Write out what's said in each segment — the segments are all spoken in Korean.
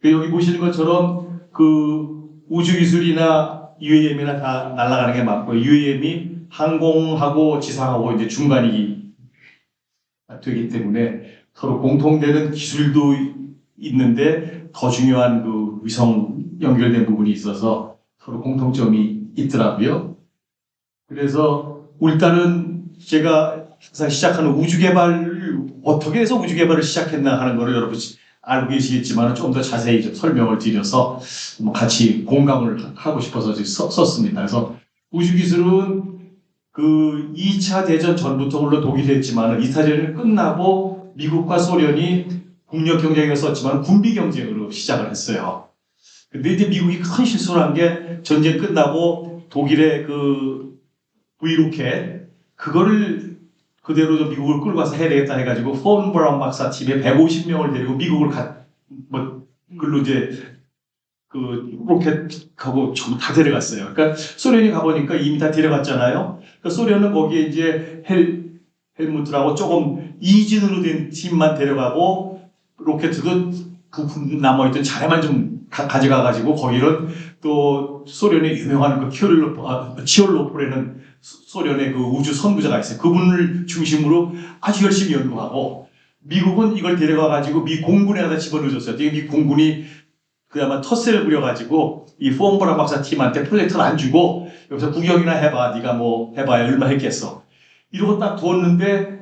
여기 보시는 것처럼 그 우주기술이나 UAM이나 다 날아가는 게 맞고, UAM이 항공하고 지상하고 이제 중간이 되기 때문에 서로 공통되는 기술도 있는데 더 중요한 그 위성 연결된 부분이 있어서 서로 공통점이 있더라고요. 그래서 일단은 제가 항상 시작하는 우주 개발을 어떻게 해서 우주 개발을 시작했나 하는 거를 여러분 알고 계시겠지만 좀 더 자세히 좀 설명을 드려서 같이 공감을 하고 싶어서 썼습니다. 그래서 우주 기술은 그 2차 대전 전부터 물론 독일이 했지만 2차 대전이 끝나고 미국과 소련이 국력 경쟁을 썼지만 군비 경쟁으로 시작을 했어요. 근데 이제 미국이 큰 실수를 한 게 전쟁 끝나고 독일의 그 V로켓 그거를 그대로 미국을 끌고 가서 해야 되겠다 해가지고 폰 브라운 박사 팀에 150명을 데리고 미국을 글로 이제 그 로켓하고 전부 다 데려갔어요. 그러니까 소련이 가보니까 이미 다 데려갔잖아요. 그러니까 소련은 거기에 이제 헬무트라고 조금 이진으로 된 팀만 데려가고 로켓도 부품 남아있던 자네만 좀 가져가가지고 거기는 또 소련의 유명한 그 치올로포라는 소련의 그 우주 선구자가 있어요. 그분을 중심으로 아주 열심히 연구하고 미국은 이걸 데려가가지고 미 공군에다 집어넣어줬어요. 미 공군이 그야마 텃세를 부려가지고 이 폼브라 박사 팀한테 프로젝트를 안 주고 여기서 구경이나 해봐. 네가 뭐 해봐야 얼마 했겠어. 이러고 딱 두었는데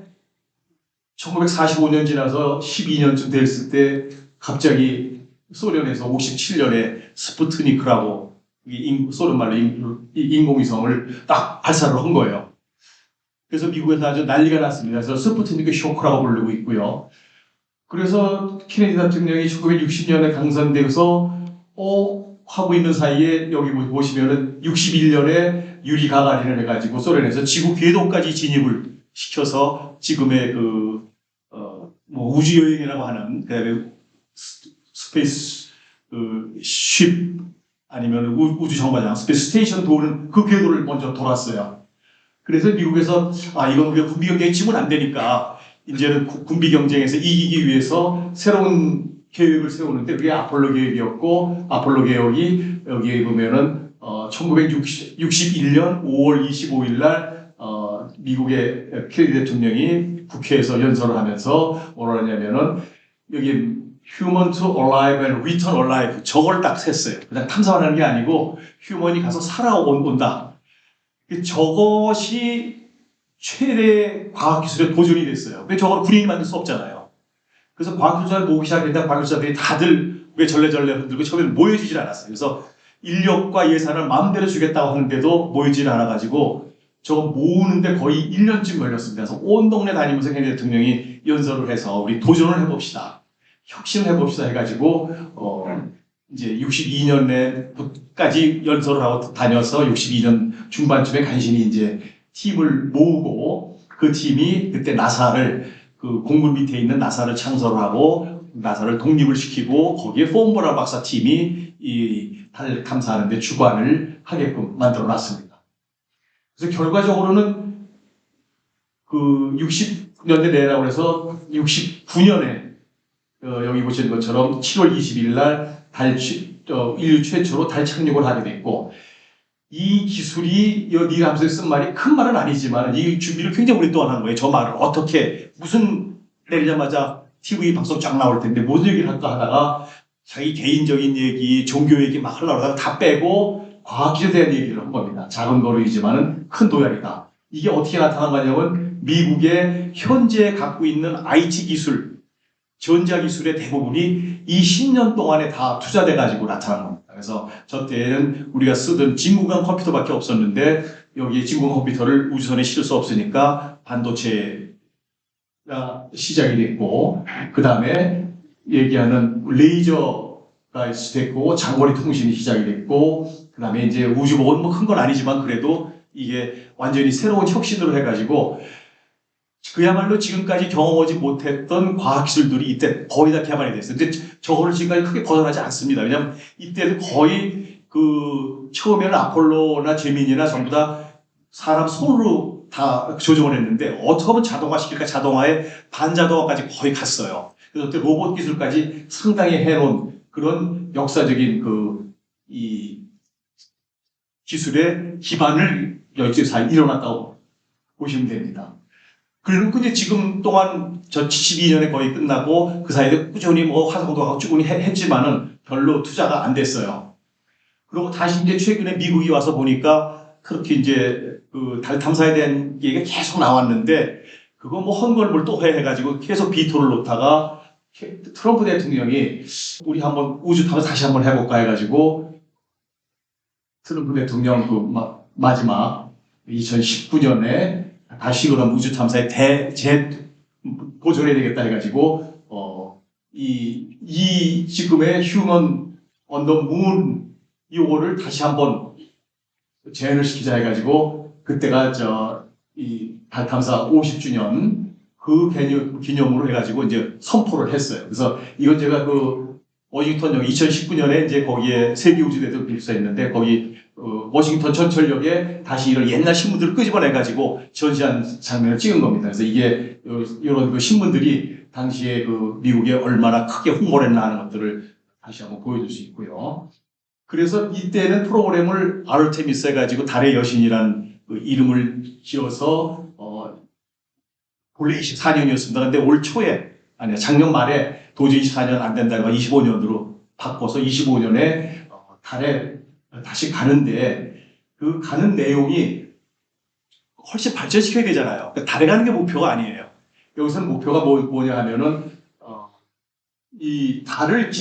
1945년 지나서 12년쯤 됐을 때 갑자기 소련에서 57년에 스푸트니크라고 소련 말로 인공위성을 딱 발사를 한 거예요. 그래서 미국에서 아주 난리가 났습니다. 그래서 스푸트니크 쇼크라고 부르고 있고요. 그래서 케네디 대통령이 1960년에 당선돼서 하고 있는 사이에 여기 보시면은 61년에 유리 가가린을 해가지고 소련에서 지구 궤도까지 진입을 시켜서 지금의 뭐 우주 여행이라고 하는 그다음에 스페이스 쉽 아니면 우주 정거장 스페이스 스테이션 도는 그 궤도를 먼저 돌았어요. 그래서 미국에서 이건 우리가 군비 경쟁에 지면 안 되니까 이제는 군비 경쟁에서 이기기 위해서 새로운 계획을 세우는데 그게 아폴로 계획이었고 아폴로 계획이 여기에 보면은 1961년 5월 25일 날 미국의 케네디 대통령이 국회에서 연설을 하면서 뭐라 하냐면은 여기 Human to Alive and Return Alive 저걸 딱 셌어요. 그냥 탐사하는 게 아니고 휴먼이 가서 살아온다. 저것이 최대 과학기술의 도전이 됐어요. 근데 저걸 군인이 만들 수 없잖아요. 그래서 과학기술자를 모으기 시작했는데 과학기술자들이 다들 왜 절레절레 흔들고 처음에는 모여지질 않았어요. 그래서 인력과 예산을 마음대로 주겠다고 하는데도 모이질 않아가지고 저거 모으는데 거의 1년쯤 걸렸습니다. 그래서 온 동네 다니면서 케네디 대통령이 연설을 해서 우리 도전을 해봅시다. 혁신을 해봅시다 해가지고 이제 62년에까지 연설을 하고 다녀서 62년 중반쯤에 간신히 이제 팀을 모으고 그 팀이 그때 나사를 그 공군 밑에 있는 나사를 창설을 하고 나사를 독립을 시키고 거기에 폼브라 박사 팀이 이 달 탐사하는데 주관을 하게끔 만들어 놨습니다. 그래서 결과적으로는 그 60년대 내라고 해서 69년에 여기 보시는 것처럼 7월 20일 날 인류 최초로 달 착륙을 하게 됐고 이 기술이 이 감소에 쓴 말이 큰 말은 아니지만 이 준비를 굉장히 오랫동안 한 거예요. 저 말을 어떻게 무슨 내리자마자 TV 방송 쫙 나올 텐데 무슨 얘기를 할까 하다가 자기 개인적인 얘기, 종교 얘기 막 하려고 하다가 다 빼고 과학기술에 대한 얘기를 한 겁니다. 작은 거리지만은 큰 도약이다. 이게 어떻게 나타난 거냐면 미국의 현재 갖고 있는 IT 기술, 전자기술의 대부분이 이 10년 동안에 다 투자돼가지고 나타난 겁니다. 그래서 저 때는 우리가 쓰던 진공관 컴퓨터밖에 없었는데 여기에 진공관 컴퓨터를 우주선에 실을 수 없으니까 반도체가 시작이 됐고 그 다음에 얘기하는 레이저가 됐고 장거리 통신이 시작이 됐고 그 다음에 이제 우주복은 뭐 큰 건 아니지만 그래도 이게 완전히 새로운 혁신으로 해가지고 그야말로 지금까지 경험하지 못했던 과학기술들이 이때 거의 다 개발이 됐어요. 근데 저거를 지금까지 크게 벗어나지 않습니다. 왜냐하면 이때는 거의 그 처음에는 아폴로나 제민이나 전부 다 사람 손으로 다 조정을 했는데 어떻게 하면 자동화시킬까 자동화에 반자동화까지 거의 갔어요. 그래서 그때 로봇 기술까지 상당히 해놓은 그런 역사적인 이 기술의 기반을 여기서 일어났다고 보시면 됩니다. 그리고 이제 지금 동안 저 72년에 거의 끝나고 그 사이에 꾸준히 뭐 화성도 하고 꾸준히 했지만은 별로 투자가 안 됐어요. 그리고 다시 이제 최근에 미국이 와서 보니까 그렇게 이제 그 달 탐사에 대한 얘기가 계속 나왔는데 그거 뭐 헛걸음을 또 해가지고 계속 비토를 놓다가 트럼프 대통령이 우리 한번 우주 탐사 다시 한번 해볼까 해가지고 트럼프 대통령 마지막 2019년에 다시 그럼 우주 탐사에 도전해야 되겠다 해가지고 이 지금의 휴먼 언더 문 요거를 다시 한번 재현을 시키자 해가지고 그때가 이 달 탐사 50주년 그 기념으로 해가지고 이제 선포를 했어요. 그래서 이건 제가 워싱턴역 2019년에 이제 거기에 세계우주대도 빌수했는데 거기 워싱턴 전철역에 다시 이런 옛날 신문들을 끄집어내가지고 전시한 장면을 찍은 겁니다. 그래서 이게 이런 신문들이 당시에 미국에 얼마나 크게 홍보를 했나 하는 것들을 다시 한번 보여줄 수 있고요. 그래서 이때는 프로그램을 아르테미스 해가지고 달의 여신이라는 이름을 지어서 본래 24년이었습니다. 근데 올 초에 아니야 작년 말에 도저히 24년 안 된다고 25년으로 바꿔서 25년에 달에 다시 가는데 그 가는 내용이 훨씬 발전시켜야 되잖아요. 그러니까 달에 가는 게 목표가 아니에요. 여기서는 목표가 뭐냐 하면은 이 달을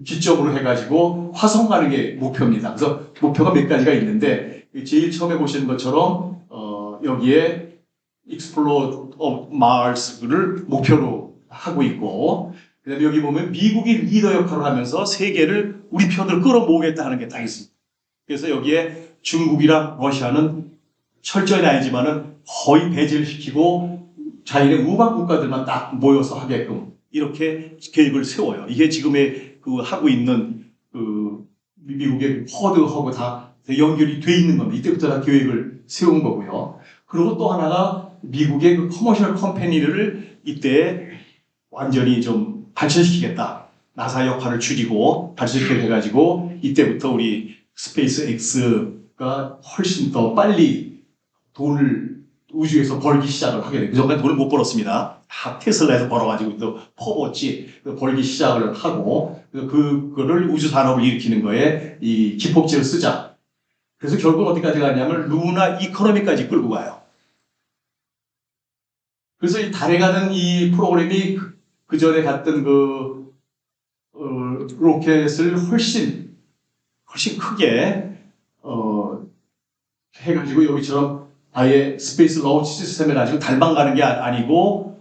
기점으로 해가지고 화성 가는 게 목표입니다. 그래서 목표가 몇 가지가 있는데 제일 처음에 보시는 것처럼 여기에 Explore of Mars를 목표로 하고 있고 그다음에 여기 보면 미국이 리더 역할을 하면서 세계를 우리 편으로 끌어모으겠다 하는 게 딱 있습니다. 그래서 여기에 중국이랑 러시아는 철저히 아니지만은 거의 배제를 시키고 자기네 우방 국가들만 딱 모여서 하게끔 이렇게 계획을 세워요. 이게 지금의 하고 있는 미국의 쿼드하고 다 연결이 돼 있는 겁니다. 이때부터 다 계획을 세운 거고요. 그리고 또 하나가 미국의 커머셜 컴퍼니를 이때 완전히 좀 발전시키겠다. 나사 역할을 줄이고 발전시키게 해가지고 이때부터 우리 스페이스 X가 훨씬 더 빨리 돈을 우주에서 벌기 시작을 하게 돼요. 그전까지 돈을 못 벌었습니다. 다 테슬라에서 벌어가지고 또 퍼붓지 벌기 시작을 하고 그거를 우주 산업을 일으키는 거에 이 기폭제를 쓰자. 그래서 결국 어디까지 가냐면 루나 이코노미까지 끌고 가요. 그래서 이 달에 가는 이 프로그램이 그 전에 갔던 로켓을 훨씬 크게 해가지고 여기처럼 아예 스페이스 런치 시스템을 가지고 달방 가는 게 아니고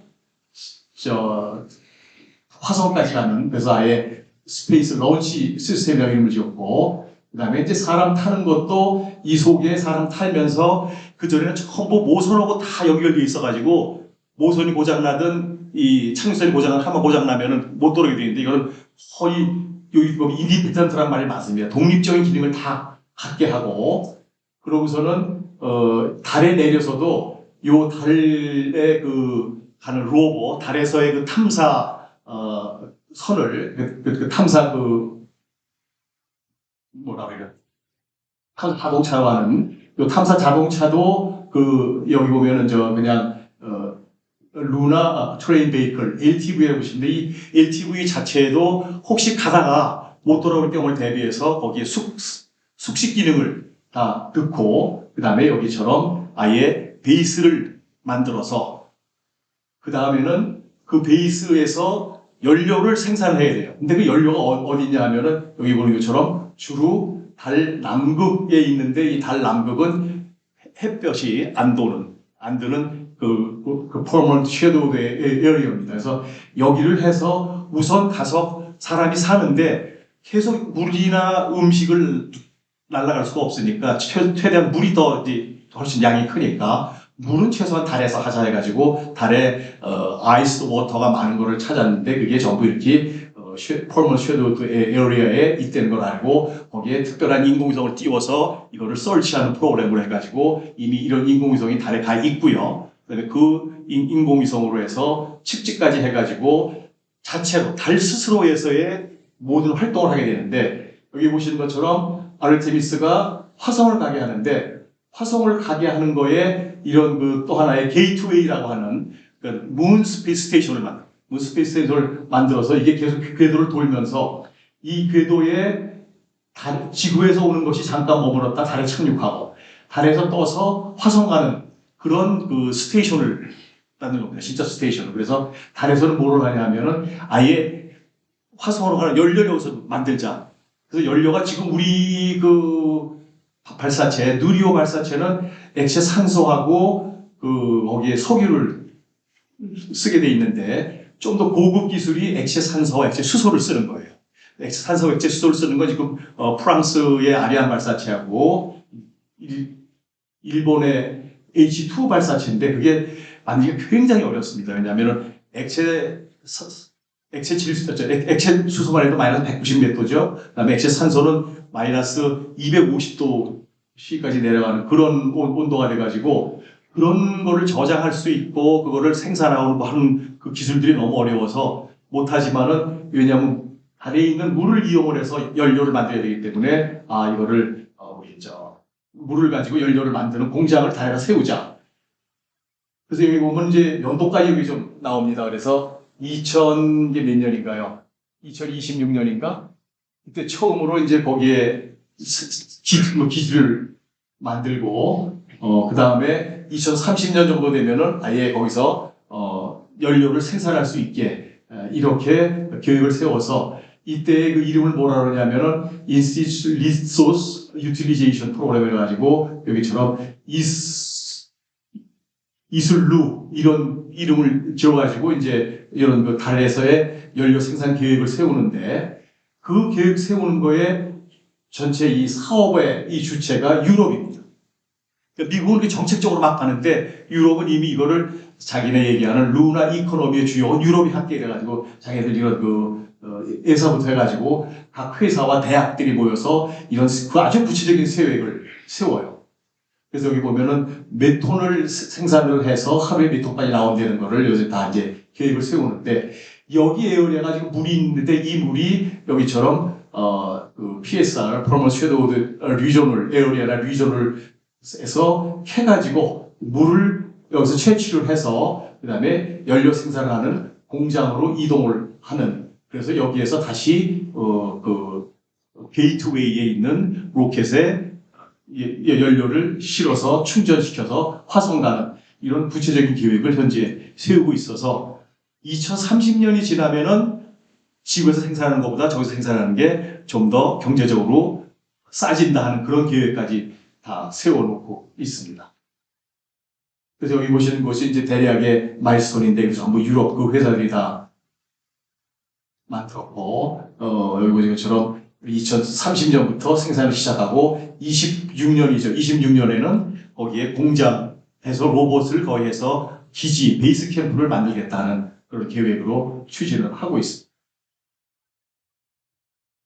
화성까지 가는 그래서 아예 스페이스 런치 시스템이라고 이름을 지었고 그다음에 이제 사람 타는 것도 이 속에 사람 탈면서 그 전에는 전부 모선하고 다 연결돼 있어가지고 모선이 고장나든 이 창선이 한번 고장나면은 못 돌아오게 되는데 이거는 거의 여기 보면 인디펜던트란 말이 많습니다. 독립적인 기능을 다 갖게 하고 그러고서는 달에 내려서도 요 달에 가는 로버 달에서의 탐사 선을 탐사 뭐라 그래요? 탐사 자동차로 하는 요 탐사 자동차도 여기 보면은 그냥 루나 트레인 베이클 LTV라고 보시는데 이 LTV 자체도 혹시 가다가 못 돌아올 경우를 대비해서 거기에 숙식 기능을 다 넣고 그 다음에 여기처럼 아예 베이스를 만들어서 그 다음에는 그 베이스에서 연료를 생산해야 돼요. 근데 그 연료가 어디 있냐 하면은 여기 보는 것처럼 주로 달 남극에 있는데 이 달 남극은 햇볕이 안 드는 퍼머넌트 섀도우 에어리어입니다. 그래서 여기를 해서 우선 가서 사람이 사는데 계속 물이나 음식을 날아갈 수가 없으니까 최대한 물이 더 훨씬 양이 크니까 물은 최소한 달에서 하자 해가지고 달에 아이스 워터가 많은 거를 찾았는데 그게 전부 이렇게 퍼머넌트 섀도우 에어리어에 있다는 걸 알고 거기에 특별한 인공위성을 띄워서 이거를 설치하는 프로그램을 해가지고 이미 이런 인공위성이 달에 가 있고요. 그다음에 그 인공위성으로 해서 측지까지 해가지고 자체로 달 스스로에서의 모든 활동을 하게 되는데, 여기 보시는 것처럼 아르테미스가 화성을 가게 하는데, 화성을 가게 하는 거에 이런 그 또 하나의 게이트웨이라고 하는 그 문 스페이스 스테이션을 문 스페이스 스테이션을 만들어서 이게 계속 궤도를 돌면서 이 궤도에 지구에서 오는 것이 잠깐 머물렀다 달에 착륙하고 달에서 떠서 화성 가는 그런 그 스테이션을 만든 겁니다. 진짜 스테이션을. 그래서 달에서는 뭐를 하냐면은 아예 화성으로 가는 연료를 여기서 만들자. 그래서 연료가 지금 우리 그 발사체, 누리호 발사체는 액체 산소하고 그 거기에 석유를 쓰게 돼 있는데 좀 더 고급 기술이 액체 산소와 액체 수소를 쓰는 거예요. 액체 산소, 액체 수소를 쓰는 건 지금 프랑스의 아리안 발사체하고 일본의 H2 발사체인데 그게 만들기가 굉장히 어렵습니다. 왜냐하면 액체 수소만 해도 마이너스 190m죠. 그다음에 액체 산소는 마이너스 250도씨까지 내려가는 그런 온도가 돼가지고 그런 거를 저장할 수 있고 그거를 생산하고 하는 그 기술들이 너무 어려워서 못하지만은 왜냐하면 달에 있는 물을 이용을 해서 연료를 만들어야 되기 때문에 이거를 물을 가지고 연료를 만드는 공장을 달에다 세우자. 그래서 여기 보면 이제 연도까지 여기 좀 나옵니다. 그래서 2000몇 년인가요? 2026년인가? 그때 처음으로 이제 거기에 기술을 만들고, 그 다음에 2030년 정도 되면은 아예 거기서, 연료를 생산할 수 있게, 이렇게 계획을 세워서 이때 그 이름을 뭐라 그러냐면은 Institute Resource Utilization Program 해가지고 여기처럼 이슬루 이런 이름을 지어가지고 이제 이런 그 달에서의 연료 생산 계획을 세우는데 그 계획 세우는 거에 전체 이 사업의 이 주체가 유럽입니다. 그러니까 미국은 정책적으로 막 하는데 유럽은 이미 이거를 자기네 얘기하는 루나 이코노미의 주요원 유럽이 함께 이래가지고 자기들 이런 에서부터 해가지고 각 회사와 대학들이 모여서 이런 그 아주 구체적인 계획을 세워요. 그래서 여기 보면은 몇 톤을 생산을 해서 하루에 몇 톤까지 나온다는 거를 요새 다 이제 계획을 세우는데 여기 에어리아가 지금 물이 있는데 이 물이 여기처럼 그 PSR, Promo Shadowed Regional 에어리아나 리저널 에서 해가지고 물을 여기서 채취를 해서 그 다음에 연료 생산을 하는 공장으로 이동을 하는 그래서 여기에서 다시 그 게이트웨이에 있는 로켓에 연료를 실어서 충전시켜서 화성 가는 이런 구체적인 계획을 현재 세우고 있어서 2030년이 지나면은 지구에서 생산하는 것보다 저기서 생산하는 게 좀 더 경제적으로 싸진다 하는 그런 계획까지 다 세워놓고 있습니다. 그래서 여기 보시는 것이 이제 대략의 마일스톤인데 전부 유럽 그 회사들이 다 만들었고 여기 보시는 것처럼 2030년부터 생산을 시작하고 26년이죠. 26년에는 거기에 공장에서 로봇을 거기에서 기지, 베이스 캠프를 만들겠다는 그런 계획으로 추진을 하고 있습니다.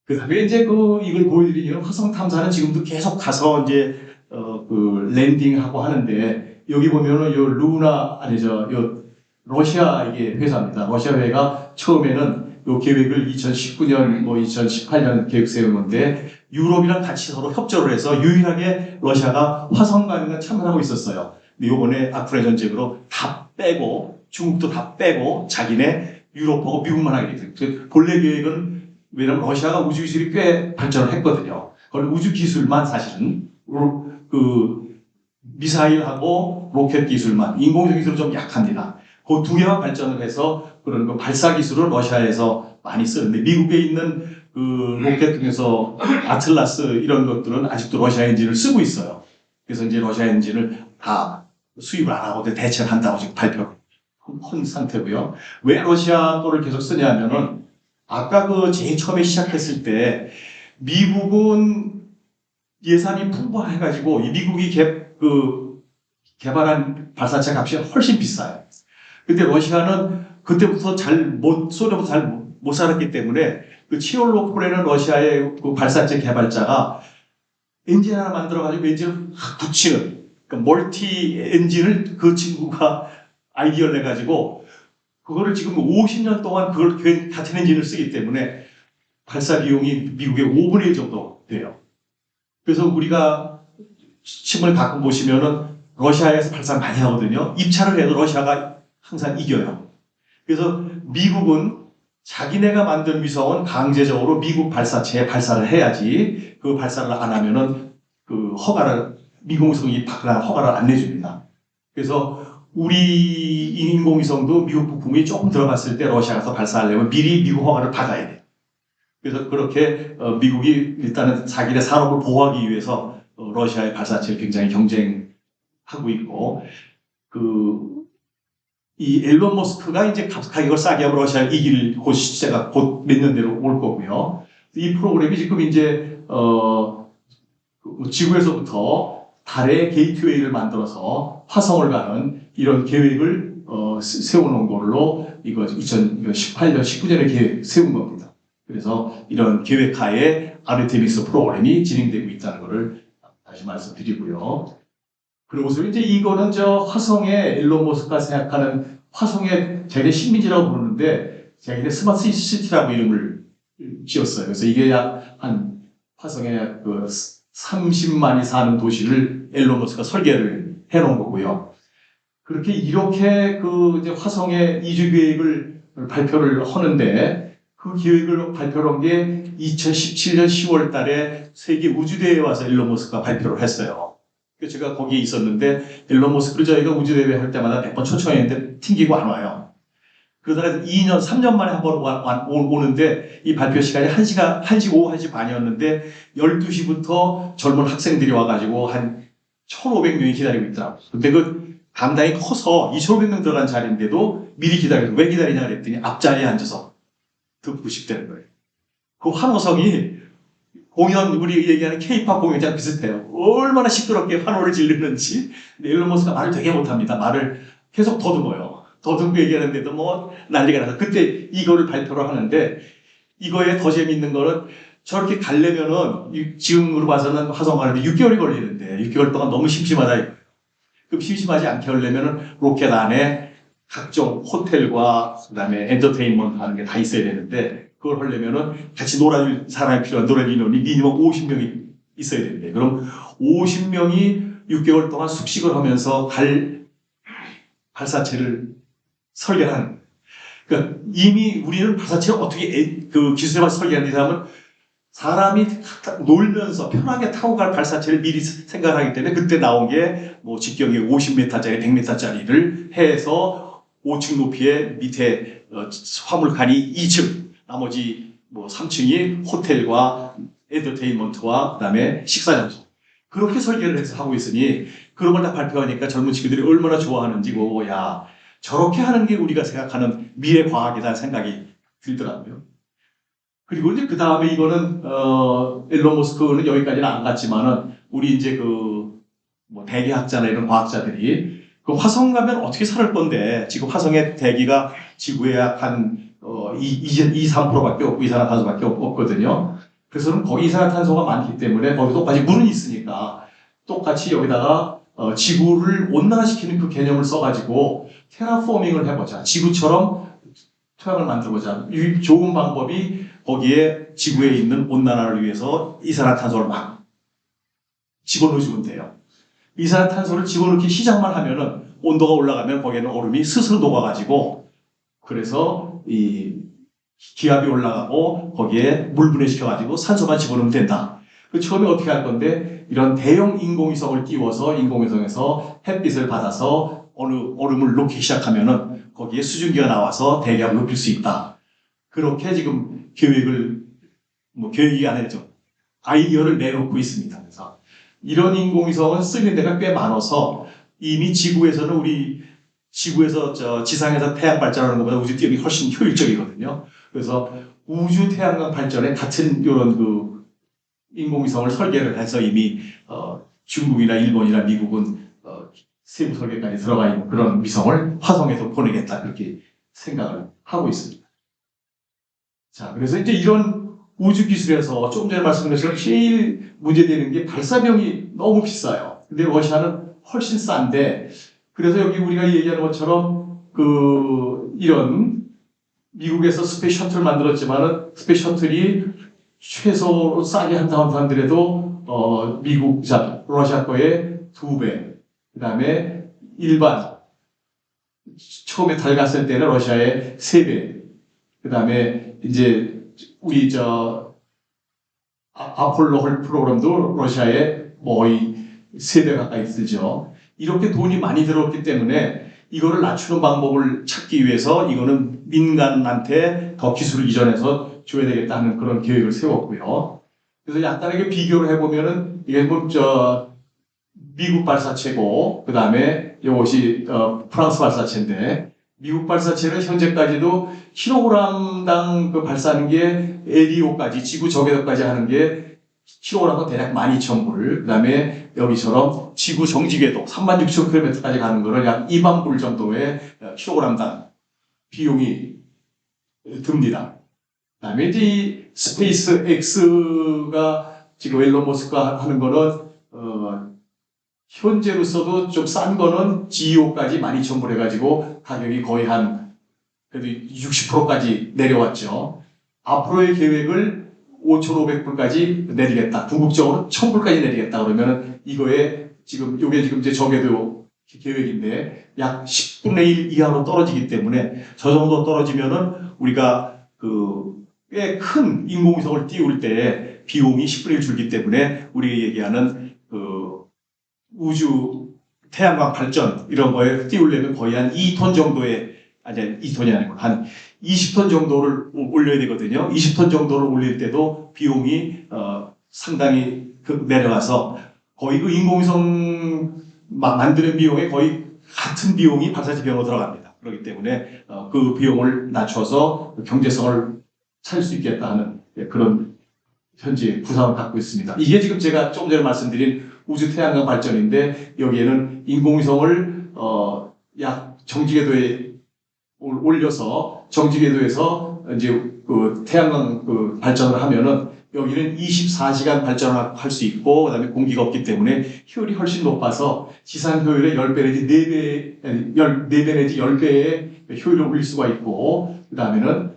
그 다음에 이제 이걸 보여드리는 화성 탐사는 지금도 계속 가서 이제 그 랜딩하고 하는데 여기 보면은 요 루나 아니죠. 요 러시아 이게 회사입니다. 러시아 회가 처음에는 요 계획을 2019년, 2018년 계획 세운 건데 유럽이랑 같이 서로 협조를 해서 유일하게 러시아가 화성 가는 건 참여하고 있었어요. 근데 요번에 아쿠라 전쟁으로 다 빼고 중국도 다 빼고 자기네 유럽하고 미국만 하게 됐어요. 본래 계획은 왜냐면 러시아가 우주 기술이 꽤 발전을 했거든요. 그걸 우주 기술만 사실은 그 미사일하고 로켓 기술만 인공지능 기술은 좀 약합니다. 그 두 개만 발전을 해서 그런 그 발사 기술을 러시아에서 많이 쓰는데 미국에 있는 그 로켓 중에서 아틀라스 이런 것들은 아직도 러시아 엔진을 쓰고 있어요. 그래서 이제 러시아 엔진을 다 수입을 안 하고 대체를 한다고 지금 발표를 한 상태고요. 왜 러시아 거를 계속 쓰냐면은 아까 제일 처음에 시작했을 때 미국은 예산이 풍부해가지고 이 미국이 개발한 발사체 값이 훨씬 비싸요. 근데 러시아는 그때부터 소련부터 잘 못 살았기 때문에 그 치올로프라는 러시아의 그 발사체 개발자가 엔진 하나 만들어가지고 엔진을 붙이는 그러니까 멀티 엔진을 그 친구가 아이디어를 내가지고 그거를 지금 50년 동안 그걸 같은 엔진을 쓰기 때문에 발사 비용이 미국의 5분의 1 정도 돼요. 그래서 우리가 신문을 가끔 보시면은 러시아에서 발사를 많이 하거든요. 입찰을 해도 러시아가 항상 이겨요. 그래서 미국은 자기네가 만든 위성은 강제적으로 미국 발사체에 발사를 해야지 그 발사를 안 하면은 그 허가를, 미국 위성이 허가를 안 내줍니다. 그래서 우리 인공위성도 미국 부품이 조금 들어갔을 때 러시아에서 발사하려면 미리 미국 허가를 받아야 돼요. 그래서 그렇게 미국이 일단은 자기네 산업을 보호하기 위해서 러시아의 발사체를 굉장히 경쟁하고 있고, 이 일론 머스크가 이제 가격을 싸게 하면 러시아를 이길 시대가 곧 몇 년 내로 올 거고요. 이 프로그램이 지금 이제 지구에서부터 달에 게이트웨이를 만들어서 화성을 가는 이런 계획을 세워놓은 걸로 이거 2018년, 19년에 세운 겁니다. 그래서 이런 계획하에 아르테미스 프로그램이 진행되고 있다는 것을 다시 말씀드리고요. 그리고서 이제 이거는 화성에 일론 머스크가 생각하는 화성의 자기네 식민지라고 부르는데 자기네 스마트 시티라고 이름을 지었어요. 그래서 이게 약 한 화성에 30만이 사는 도시를 일론 머스크가 설계를 해놓은 거고요. 이렇게 이제 화성의 이주 계획을 발표를 하는데 그 계획을 발표한 게 2017년 10월 달에 세계 우주대회에 와서 일론 머스크가 발표를 했어요. 제가 거기에 있었는데 일론 머스크를 저희가 우주대회 할 때마다 몇 번 초청했는데 튕기고 안 와요. 그러다가 2년, 3년 만에 한 번 오는데 이 발표 시간이 1시 오후 1시 반이었는데 12시부터 젊은 학생들이 와가지고 한 1,500명이 기다리고 있더라고요. 근데 그 강당이 커서 2,500명 들어간 자리인데도 미리 기다려서 왜 기다리냐 그랬더니 앞자리에 앉아서 듣고 싶다는 거예요. 그 환호성이 우리 얘기하는 K-팝 공연장 비슷해요. 얼마나 시끄럽게 환호를 지르는지. 근데 일론 머스크가 말을 되게 못합니다. 말을 계속 더듬어요. 더듬고 얘기하는데도 뭐 난리가 나서 그때 이거를 발표를 하는데 이거에 더 재밌는 거는 저렇게 가려면은 지금으로 봐서는 화성 가는데 6개월이 걸리는데 6개월 동안 너무 심심하다 이거예요. 그럼 심심하지 않게 하려면은 로켓 안에 각종 호텔과 그다음에 엔터테인먼트 하는 게 다 있어야 되는데 그걸 하려면은 같이 놀아줄 사람이 필요한 놀아줄 인원이 미니멈 50명이 있어야 되는데 그럼 50명이 6개월 동안 숙식을 하면서 발사체를 설계하는 거예요. 그러니까 이미 우리는 발사체를 어떻게 기술을 설계하는지 하면 사람이 놀면서 편하게 타고 갈 발사체를 미리 생각하기 때문에 그때 나온 게 뭐 직경이 50m짜리, 100m짜리를 해서 5층 높이에 밑에 화물칸이 2층, 나머지 뭐 3층이 호텔과 엔터테인먼트와 그다음에 식사 장소. 그렇게 설계를 해서 하고 있으니 그런 걸 다 발표하니까 젊은 친구들이 얼마나 좋아하는지 야 저렇게 하는 게 우리가 생각하는 미래 과학이라는 생각이 들더라고요. 그리고 이제 그 다음에 이거는 일론 머스크는 여기까지는 안 갔지만은 우리 이제 뭐 대기학자나 이런 과학자들이 그 화성 가면 어떻게 살 건데 지금 화성의 대기가 지구에 약 한 3%밖에 없고 이산화탄소밖에 없거든요. 그래서 거기 이산화탄소가 많기 때문에 거기 똑같이 물은 있으니까 똑같이 여기다가 지구를 온난화시키는 그 개념을 써가지고 테라포밍을 해보자. 지구처럼 토양을 만들어보자. 이 좋은 방법이 거기에 지구에 있는 온난화를 위해서 이산화탄소를 막 집어넣어주면 돼요. 이산화탄소를 집어넣기 시작만 하면은 온도가 올라가면 거기에는 얼음이 스스로 녹아가지고 그래서 이 기압이 올라가고 거기에 물 분해시켜가지고 산소만 집어넣으면 된다. 처음에 어떻게 할 건데 이런 대형 인공위성을 띄워서 인공위성에서 햇빛을 받아서 얼음을 녹기 시작하면은 거기에 수증기가 나와서 대기압을 높일 수 있다. 그렇게 지금 계획이 아니죠. 아이디어를 내놓고 있습니다. 그래서 이런 인공위성은 쓰는 데가 꽤 많아서 이미 지구에서는 지상에서 태양 발전하는 것보다 우주 띄우는 게 훨씬 효율적이거든요. 그래서 우주 태양광 발전에 같은 이런 인공위성을 설계를 해서 이미 중국이나 일본이나 미국은 세부 설계까지 들어가 있는 그런 위성을 화성에서 보내겠다 그렇게 생각을 하고 있습니다. 자, 그래서 이제 이런 우주 기술에서 조금 전에 말씀드린 것처럼 제일 문제되는 게 발사비용이 너무 비싸요. 근데 러시아는 훨씬 싼데 그래서 여기 우리가 얘기하는 것처럼 이런 미국에서 스페이스 셔틀 만들었지만은 스페이스 셔틀이 최소 싸게 한다고 하더라도 러시아 거의 2배. 그다음에 일반 처음에 달 갔을 때는 러시아의 3배. 그다음에 이제 우리 아폴로 프로그램도 러시아의 거의 3배 가까이 쓰죠. 이렇게 돈이 많이 들었기 때문에 이거를 낮추는 방법을 찾기 위해서 이거는 민간한테 더 기술을 이전해서 줘야 되겠다 하는 그런 계획을 세웠고요. 그래서 약간의 비교를 해보면은 이게 미국 발사체고 그 다음에 이것이 프랑스 발사체인데 미국 발사체는 현재까지도 킬로그램당 발사하는 게 LEO까지 지구 저궤도까지 하는 게 킬로그램당 대략 12,000불. 그 다음에 여기처럼 지구 정지궤도 36,000km까지 가는 거를 약 2만 불 정도의 킬로그램당 비용이 듭니다. 그 다음에 이제 이 스페이스 X가 지금 앨런 머스크가 하는 거는 현재로서도 좀 싼 거는 GEO까지 12,000불 해가지고 가격이 거의 그래도 60%까지 내려왔죠. 앞으로의 계획을 5,500불까지 내리겠다. 궁극적으로 1,000불까지 내리겠다. 그러면은 이게 지금 이제 저궤도 계획인데 약 10분의 1 이하로 떨어지기 때문에 저 정도 떨어지면은 우리가 꽤 큰 인공위성을 띄울 때 비용이 10분의 1 줄기 때문에 우리가 얘기하는 우주 태양광 발전 이런 거에 띄우려면 거의 한 2톤 정도의 아니 2톤이 아니고 한 20톤 정도를 올려야 되거든요. 20톤 정도를 올릴 때도 비용이 상당히 내려가서 거의 인공위성 만드는 비용에 거의 같은 비용이 발사체 비용으로 들어갑니다. 그렇기 때문에 그 비용을 낮춰서 경제성을 찾을 수 있겠다 하는 그런 현재 구상을 갖고 있습니다. 이게 지금 제가 조금 전에 말씀드린 우주 태양광 발전인데 여기에는 인공위성을 약 정지궤도에 올려서 정지궤도에서 이제 태양광 발전을 하면은 여기는 24시간 발전을 할 수 있고 그다음에 공기가 없기 때문에 효율이 훨씬 높아서 지상 효율의 10배 내지 4배 내지 10배의 효율을 올릴 수가 있고 그다음에는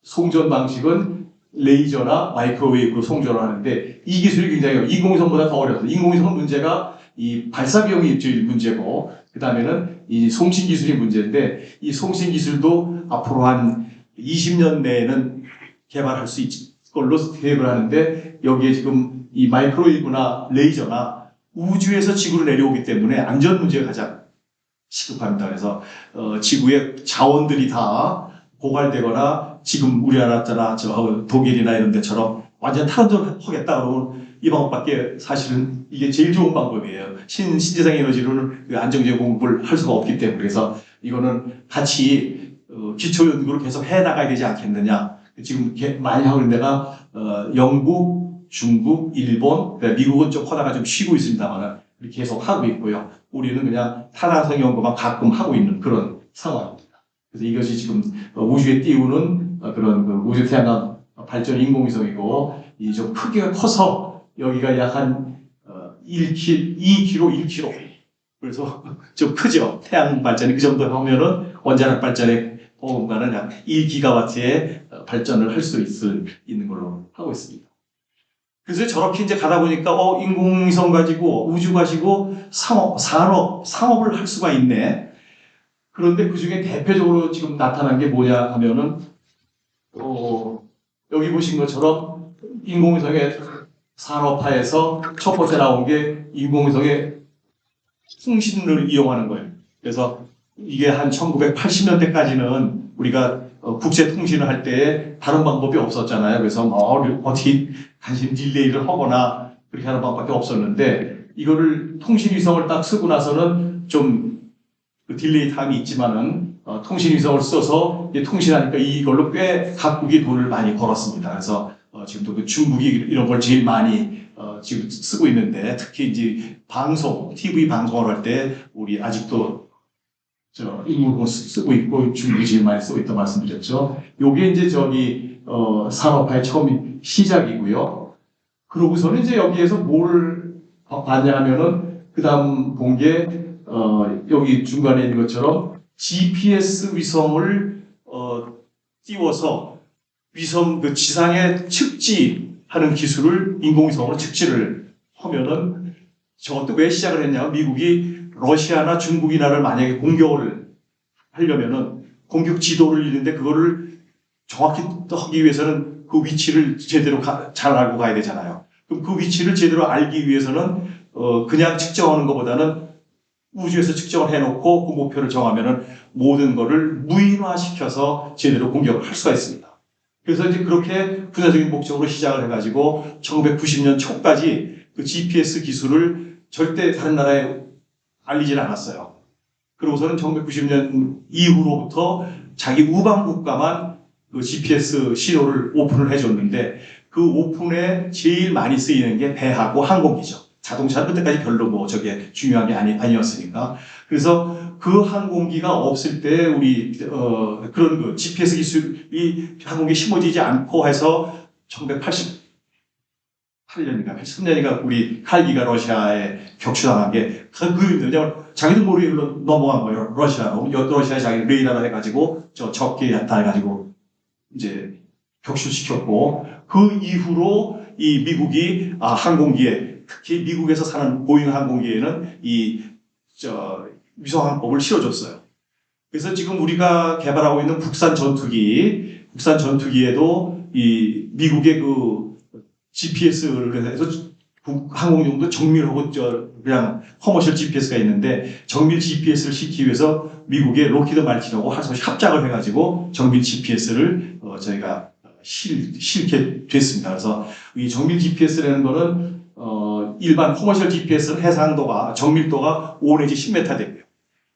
송전 방식은 레이저나 마이크로웨이브로 송전을 하는데 이 기술이 굉장히 인공위성보다 더 어려워서 인공위성은 문제가 이 발사 비용이 제일 문제고 그 다음에는 이 송신 기술이 문제인데 이 송신 기술도 앞으로 한 20년 내에는 개발할 수 있을 걸로 계획을 하는데 여기에 지금 이 마이크로웨이브나 레이저나 우주에서 지구로 내려오기 때문에 안전 문제가 가장 시급합니다. 그래서 지구의 자원들이 다 고갈되거나 지금 우리나라나 독일이나 이런 데처럼 완전 탈원전하겠다 그러면 이 방법밖에 사실은 이게 제일 좋은 방법이에요. 신재생 에너지로는 안정적 공급을 할 수가 없기 때문에 그래서 이거는 같이 기초 연구를 계속 해 나가야 되지 않겠느냐. 지금 많이 하고 있는 데가 영국, 중국, 일본, 미국은 좀 하다가 좀 쉬고 있습니다만 계속 하고 있고요. 우리는 그냥 탄화성 연구만 가끔 하고 있는 그런 상황입니다. 그래서 이것이 지금 우주에 띄우는 그런 우주 태양광 발전 인공위성이고 이 좀 크기가 커서 여기가 약 한 2kg, 1kg 그래서 좀 크죠. 태양 발전이 그 정도 하면은 원자력 발전의 공간은 약 1기가와트의 발전을 할 수 있는 걸로 하고 있습니다. 그래서 저렇게 이제 가다 보니까 인공위성 가지고 우주 가지고 상업을 할 수가 있네. 그런데 그 중에 대표적으로 지금 나타난 게 뭐냐 하면은 여기 보신 것처럼 인공위성의 산업화에서 첫 번째 나온 게 인공위성의 통신을 이용하는 거예요. 그래서 이게 한 1980년대까지는 우리가 국제 통신을 할 때 다른 방법이 없었잖아요. 그래서 어떻게 간신 딜레이를 하거나 그렇게 하는 방법밖에 없었는데 이거를 통신위성을 딱 쓰고 나서는 좀 딜레이 타임이 있지만은 통신위성을 써서 통신하니까 이걸로 꽤 각국이 돈을 많이 벌었습니다. 그래서 지금도 그 중국이 이런 걸 제일 많이 지금 쓰고 있는데 특히 이제 TV 방송을 할 때 우리 아직도 인공위성 쓰고 있고 중국이 제일 많이 쓰고 있다고 말씀드렸죠. 요게 이제 산업화의 처음 시작이고요. 그러고서는 이제 여기에서 뭘 봤냐 하면은 그 다음 본 게 여기 중간에 있는 것처럼 GPS 위성을 띄워서 위성 그 지상에 측지하는 기술을 인공위성으로 측지를 하면은 저것도 왜 시작을 했냐면 미국이 러시아나 중국이나를 만약에 공격을 하려면은 공격 지도를 잃는데 그거를 정확히 하기 위해서는 그 위치를 제대로 잘 알고 가야 되잖아요. 그럼 그 위치를 제대로 알기 위해서는 그냥 측정하는 것보다는 우주에서 측정을 해놓고 그 목표를 정하면은 모든 거를 무인화시켜서 제대로 공격을 할 수가 있습니다. 그래서 이제 그렇게 군사적인 목적으로 시작을 해가지고 1990년 초까지 그 GPS 기술을 절대 다른 나라에 알리질 않았어요. 그러고서는 1990년 이후로부터 자기 우방 국가만 그 GPS 신호를 오픈을 해줬는데 그 오픈에 제일 많이 쓰이는 게 배하고 항공기죠. 자동차는 그때까지 별로 뭐 저게 중요한 게 아니었으니까. 그래서 그 항공기가 없을 때 우리 그런 그 GPS 기술이 항공기에 심어지지 않고 해서 1988년인가 83년인가 우리 칼기가 러시아에 격추당한 게 왜냐면 자기들 모르게 넘어간 거예요. 러시아로. 러시아에 자기 레이더를 해가지고 저 적기에 해가지고 이제 격추시켰고 그 이후로 이 미국이 항공기에 특히 미국에서 사는 보잉 항공기에는 이 위성항법을 실어줬어요. 그래서 지금 우리가 개발하고 있는 국산 전투기에도 이 미국의 그 GPS를 해서 항공용도 정밀하고 그냥 커머셜 GPS가 있는데 정밀 GPS를 시키기 위해서 미국의 로키드 말틴하고 합작을 해가지고 정밀 GPS를 저희가 실게 됐습니다. 그래서 이 정밀 GPS라는 거는 일반 커머셜 GPS는 해상도가 정밀도가 5 내지 10m 되고요.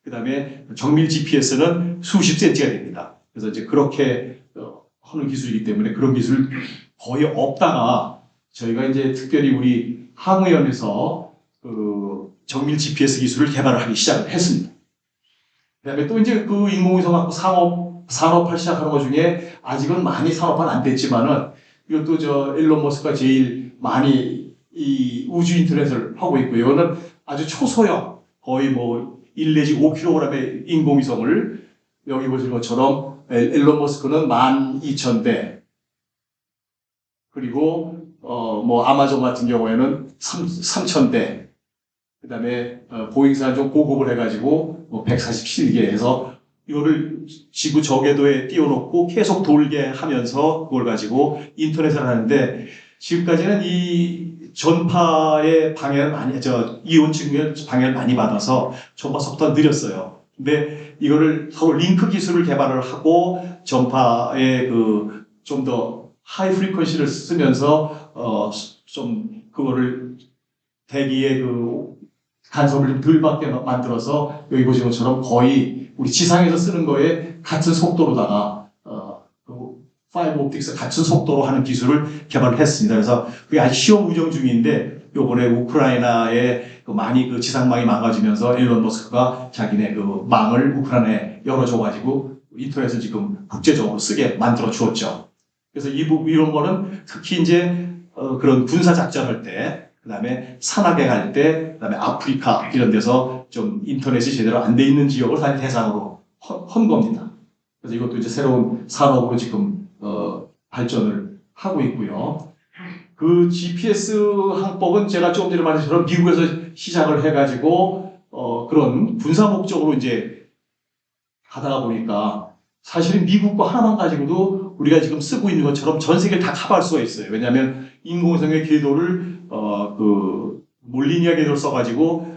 그 다음에 정밀 GPS는 수십 센치가 됩니다. 그래서 이제 그렇게 하는 기술이기 때문에 그런 기술 거의 없다가 저희가 이제 특별히 우리 항우연에서 그 정밀 GPS 기술을 개발을 하기 시작을 했습니다. 그 다음에 또 이제 그 인공위성하고 산업화 시작하는 것 중에 아직은 많이 산업화는 안 됐지만은 이것도 일론 머스크가 제일 많이 이 우주 인터넷을 하고 있고요. 이거는 아주 초소형 거의 뭐 1 내지 5kg의 인공위성을 여기 보시는 것처럼 일론 머스크는 12,000대 그리고 뭐 아마존 같은 경우에는 3,000대 그 다음에 보잉사는 좀 고급을 해가지고 뭐 147개 해서 이거를 지구 저궤도에 띄워놓고 계속 돌게 하면서 그걸 가지고 인터넷을 하는데 지금까지는 이 전파의 방해를 많이 이온 측면 방해를 많이 받아서 전파 속도가 느렸어요. 근데 이거를 서로 링크 기술을 개발을 하고 전파의 그 좀 더 하이 프리퀀시를 쓰면서 좀 그거를 대기의 그 간섭을 좀 덜 받게 만들어서 여기 보시는 것처럼 거의 우리 지상에서 쓰는 거에 같은 속도로다가 파이버 옵틱스 같은 속도로 하는 기술을 개발을 했습니다. 그래서 그게 아주 시험 운영 중인데 요번에 우크라이나에 많이 그 지상망이 망가지면서 일론 머스크가 자기네 그 망을 우크라이나에 열어줘가지고 인터넷을 지금 국제적으로 쓰게 만들어 주었죠. 그래서 이런 거는 특히 이제 그런 군사 작전할 때 그 다음에 산악에 갈 때, 그 다음에 아프리카 이런 데서 좀 인터넷이 제대로 안 돼 있는 지역을 다 대상으로 한 겁니다. 그래서 이것도 이제 새로운 산업으로 지금 발전을 하고 있고요. 그 GPS 항법은 제가 조금 전에 말한 것처럼 미국에서 시작을 해가지고 그런 군사 목적으로 이제 하다가 보니까 사실은 미국 거 하나만 가지고도 우리가 지금 쓰고 있는 것처럼 전 세계를 다 커버할 수가 있어요. 왜냐하면 인공위성의 궤도를 몰리니아 궤도를 써가지고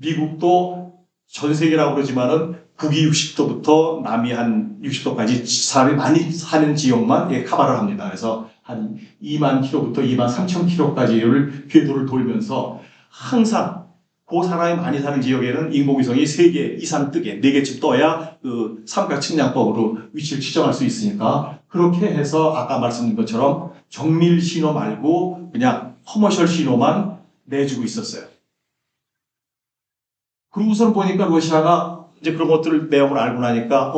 미국도 전 세계라고 그러지만은 북위 60도부터 남이 한 60도까지 사람이 많이 사는 지역만 커버를 합니다. 그래서 한 2만 킬로부터 2만 3천 킬로까지를 궤도를 돌면서 항상 그 사람이 많이 사는 지역에는 인공위성이 3개 이상 뜨게 4개쯤 떠야 그 삼각측량법으로 위치를 지정할 수 있으니까 그렇게 해서 아까 말씀드린 것처럼 정밀 신호 말고 그냥 커머셜 신호만 내주고 있었어요. 그러고선 보니까 러시아가 이제 그런 것들을 내용을 알고 나니까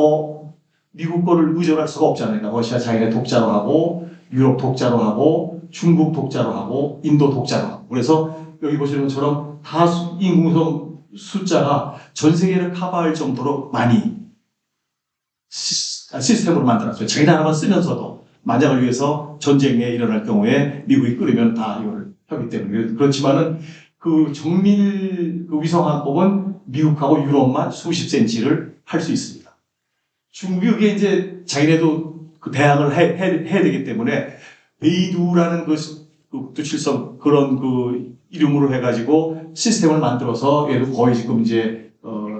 미국 거를 의존할 수가 없잖아요. 그러니까 러시아 자기네 독자로 하고 유럽 독자로 하고 중국 독자로 하고 인도 독자로 하고 그래서 여기 보시는 것처럼 다 인공위성 숫자가 전 세계를 커버할 정도로 많이 시스템으로 만들었어요. 자기 나라만 쓰면서도 만약을 위해서 전쟁에 일어날 경우에 미국이 끌으면 다 이걸 하기 때문에 그렇지만은 그 정밀 그 위성항법은 미국하고 유럽만 수십 센치를 할 수 있습니다. 중국이 이제 자기네도 그 대항을 해야 되기 때문에 베이두라는 그 칠성 그런 그 이름으로 해가지고 시스템을 만들어서 얘도 거의 지금 이제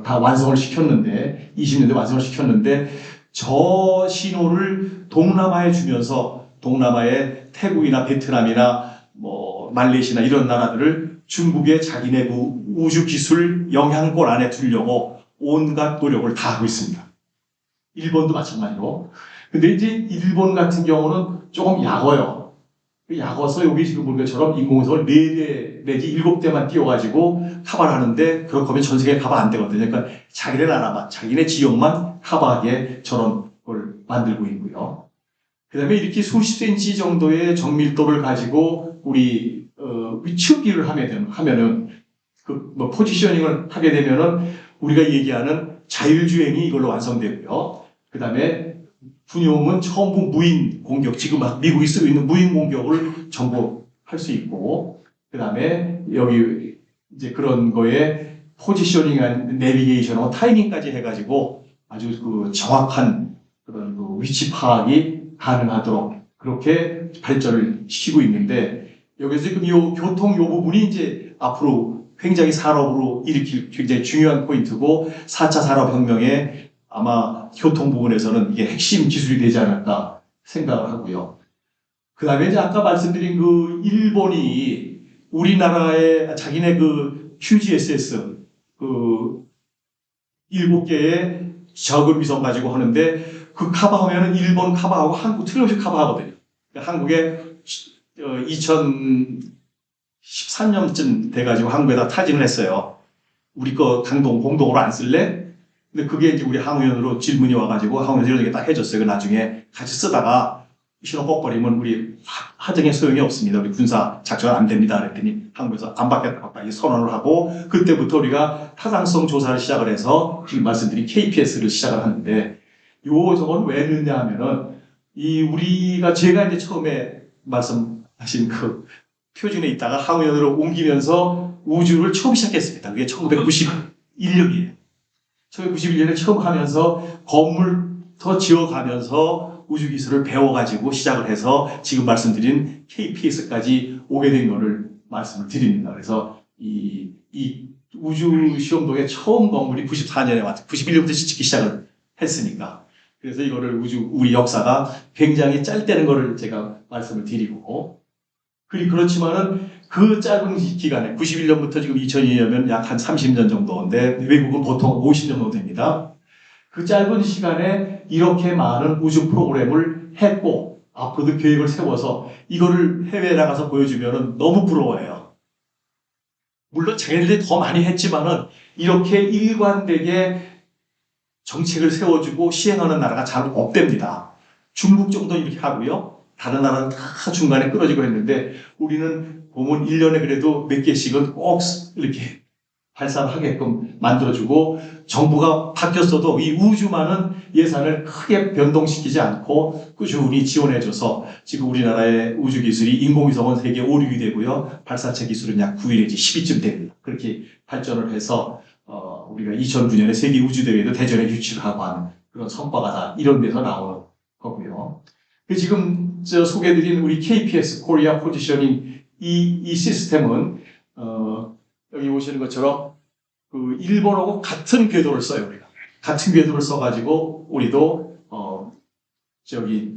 다 완성을 시켰는데 20년대 완성을 시켰는데 저 신호를 동남아에 주면서 동남아의 태국이나 베트남이나 뭐 말레이시아나 이런 나라들을 중국의 자기네 우주 기술 영향권 안에 두려고 온갖 노력을 다 하고 있습니다. 일본도 마찬가지로. 근데 이제 일본 같은 경우는 조금 약어요. 약어서 여기 지금 본 것처럼 인공위성을 4대 내지 7대만 띄워가지고 커버를 하는데 그렇게 하면 전 세계에 커버 안 되거든요. 그러니까 자기네 나라만, 자기네 지역만 커버하게 저런 걸 만들고 있고요. 그 다음에 이렇게 수십 센치 정도의 정밀도를 가지고 우리 위치비를 하면은 그 뭐 포지셔닝을 하게 되면은 우리가 얘기하는 자율주행이 이걸로 완성되고요. 그 다음에 군용은 처음 무인 공격, 지금 막 미국이 쓰고 있는 무인 공격을 정복할 수 있고, 그 다음에 여기 이제 그런 거에 포지셔닝한 내비게이션하고 타이밍까지 해가지고 아주 그 정확한 그런 그 위치 파악이 가능하도록 그렇게 발전을 시키고 있는데, 여기서 지금 이 교통 요 부분이 이제 앞으로 굉장히 산업으로 일으킬 굉장히 중요한 포인트고 4차 산업혁명에 아마 교통 부분에서는 이게 핵심 기술이 되지 않을까 생각을 하고요. 그 다음에 이제 아까 말씀드린 그 일본이 우리나라의 자기네 그 QGSS 그 7개의 저글 위성 가지고 하는데 그 커버하면은 일본 커버하고 한국 틀림없이 커버하거든요. 그러니까 한국에 2013년쯤 돼가지고 한국에다 타진을 했어요. 우리 거 공동으로 안 쓸래? 근데 그게 이제 우리 항우연으로 질문이 와가지고 항우연이 이렇게 딱 해줬어요. 나중에 같이 쓰다가 신호 뻑버리면 우리 하정에 소용이 없습니다. 우리 군사 작전 안 됩니다. 그랬더니 한국에서 안 받겠다 선언을 하고 그때부터 우리가 타당성 조사를 시작을 해서 지금 말씀드린 KPS를 시작을 하는데 저건 왜 넣냐 하면은 우리가 제가 이제 처음에 말씀하신 그 표준에 있다가 항우연으로 옮기면서 우주를 처음 시작했습니다. 그게 1991년이에요. 1991년에 처음 하면서 건물부터 지어가면서 우주기술을 배워가지고 시작을 해서 지금 말씀드린 KPS까지 오게 된 거를 말씀을 드립니다. 그래서 이 우주시험동의 처음 건물이 94년에 91년부터 짓기 시작을 했으니까. 그래서 이거를 우리 역사가 굉장히 짧다는 거를 제가 말씀을 드리고. 그렇지만은 그 짧은 기간에 91년부터 지금 2002년이면 약 한 30년 정도인데 외국은 보통 50년 정도 됩니다. 그 짧은 시간에 이렇게 많은 우주 프로그램을 했고 앞으로도 계획을 세워서 이거를 해외에 나가서 보여주면은 너무 부러워해요. 물론 자기들이 더 많이 했지만은 이렇게 일관되게 정책을 세워주고 시행하는 나라가 잘 없답니다. 중국 정도 이렇게 하고요. 다른 나라는 다 중간에 끊어지고 했는데 우리는 보면 1년에 그래도 몇 개씩은 꼭 이렇게 발사를 하게끔 만들어주고 정부가 바뀌었어도 이 우주만은 예산을 크게 변동시키지 않고 꾸준히 지원해줘서 지금 우리나라의 우주기술이 인공위성은 세계 5, 6위 되고요. 발사체 기술은 약 9위 내지 10위쯤 됩니다. 그렇게 발전을 해서 우리가 2009년에 세계 우주대회도 대전에 유치를 하고 하는 그런 성과가 다 이런 데서 나오는 거고요. 지금 소개해드린 우리 KPS, 코리아 포지셔닝 이 시스템은 여기 보시는 것처럼 그 일본하고 같은 궤도를 써요. 우리가 같은 궤도를 써가지고 우리도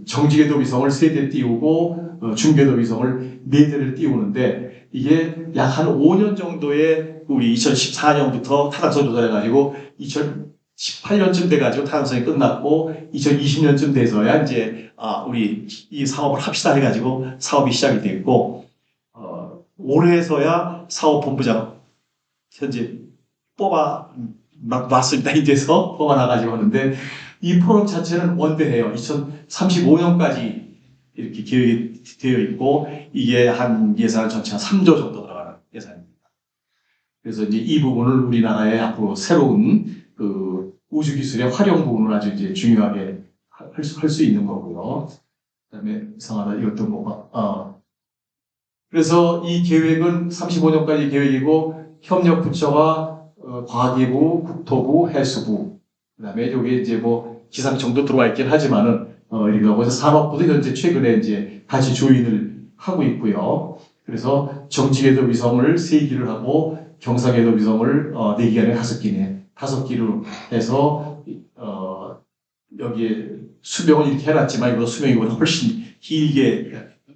정지궤도 위성을 3대 띄우고 중궤도 위성을 4대를 띄우는데 이게 약 한 5년 정도의 우리 2014년부터 타당성 조사를 해가지고 2018년쯤 돼가지고 타당성이 끝났고 2020년쯤 돼서야 이제 우리 이 사업을 합시다 해가지고 사업이 시작이 됐고 올해서야 사업본부장 현재 놨습니다. 이제서 뽑아놔가지고 하는데 이 프로그램 자체는 원대해요. 2035년까지 이렇게 계획이 되어 있고 이게 한 예산 전체 한 3조 정도 들어가는 예산입니다. 그래서 이제 이 부분을 우리나라의 앞으로 새로운 그 우주 기술의 활용 부분을 아주 이제 중요하게 할 수 있는 거고요. 그다음에 이상하다 이것도 뭐가 그래서 이 계획은 35년까지 계획이고 협력 부처와 과기부, 국토부, 해수부 그다음에 여기 이제 뭐 기상청도 들어와 있긴 하지만은 이렇게 하고 산업부도 현재 최근에 이제 다시 조인을 하고 있고요. 그래서 정지궤도 위성을 3기를 하고 경사궤도 위성을 4기 안에 5기로 해서 여기에 수명을 이렇게 해놨지만 이거 수명이보다 훨씬 길게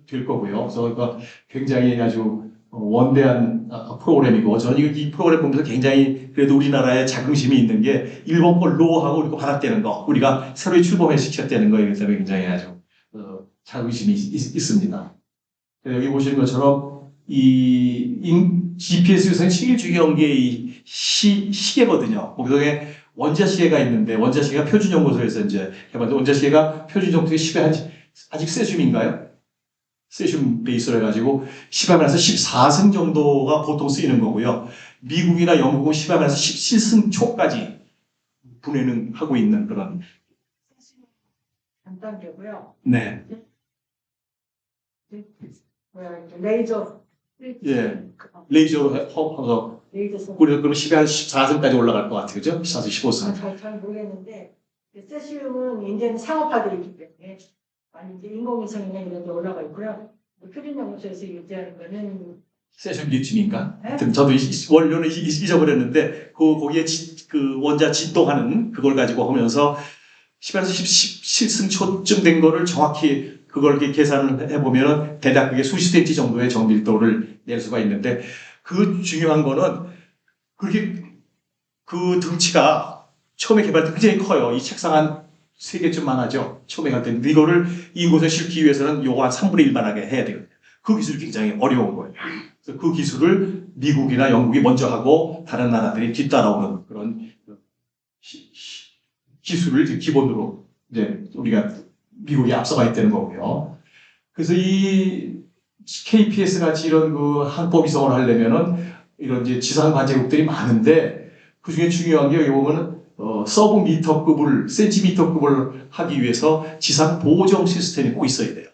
될 거고요. 그래서 그러니까 굉장히 아주 원대한 프로그램이고 저는 이 프로그램 보면서 굉장히 그래도 우리나라에 자긍심이 있는 게 일본 걸 로하고 우리가 받았다는 거, 우리가 새로 출범을 시켰다는 거에 대해서 굉장히 아주 자긍심이 있습니다. 여기 보시는 것처럼 GPS 위성 시계 주기경계의 시계거든요. 거기에 원자 시계가 있는데 원자 시계가 표준 연구소에서 이제 해봤는데 원자 시계가 표준 정도의 10에 아직 세슘인가요? 세슘 베이스로 해가지고 10하면서 14승 정도가 보통 쓰이는 거고요. 미국이나 영국은 10하면서 17승 초까지 분해는 하고 있는 그런. 간단하고요. 네. 레이저. 예. 레이저로 해서 레이저. 우리가 그럼 10에 한 14승까지 올라갈 것 같아요. 그죠? 14승, 15승. 잘 모르겠는데 세슘은 이제는 상업화되어 있기 때문에 많이 이제 인공위성이나 이런 데 올라가 있고요. 표준연구소에서 유지하는 거는 세션 리튬인가? 네? 하여튼 저도 원료는 잊어버렸는데 거기에 그 원자 진동하는 그걸 가지고 하면서 10에서 17승 초쯤 된 거를 정확히 그걸 이렇게 계산을 해보면 대략 그게 수십 센치 정도의 정밀도를 낼 수가 있는데 그 중요한 거는 그렇게 그 등치가 처음에 개발할 때 굉장히 커요. 이 책상 한 3개쯤만 하죠. 처음에 갈 때는. 이거를 이곳에 싣기 위해서는 요거 한 3분의 1만하게 해야 되거든요. 그 기술이 굉장히 어려운 거예요. 그래서 그 기술을 미국이나 영국이 먼저 하고 다른 나라들이 뒤따라오는 그런 기술을 이제 기본으로 이제 우리가 미국이 앞서가 있다는 거고요. 그래서 이 KPS 같이 이런 그 항법 위성을 하려면은 이런 이제 지상 관제국들이 많은데 그 중에 중요한 게 여기 보면은 서브 미터급을 센티미터급을 하기 위해서 지상 보정 시스템이 꼭 있어야 돼요.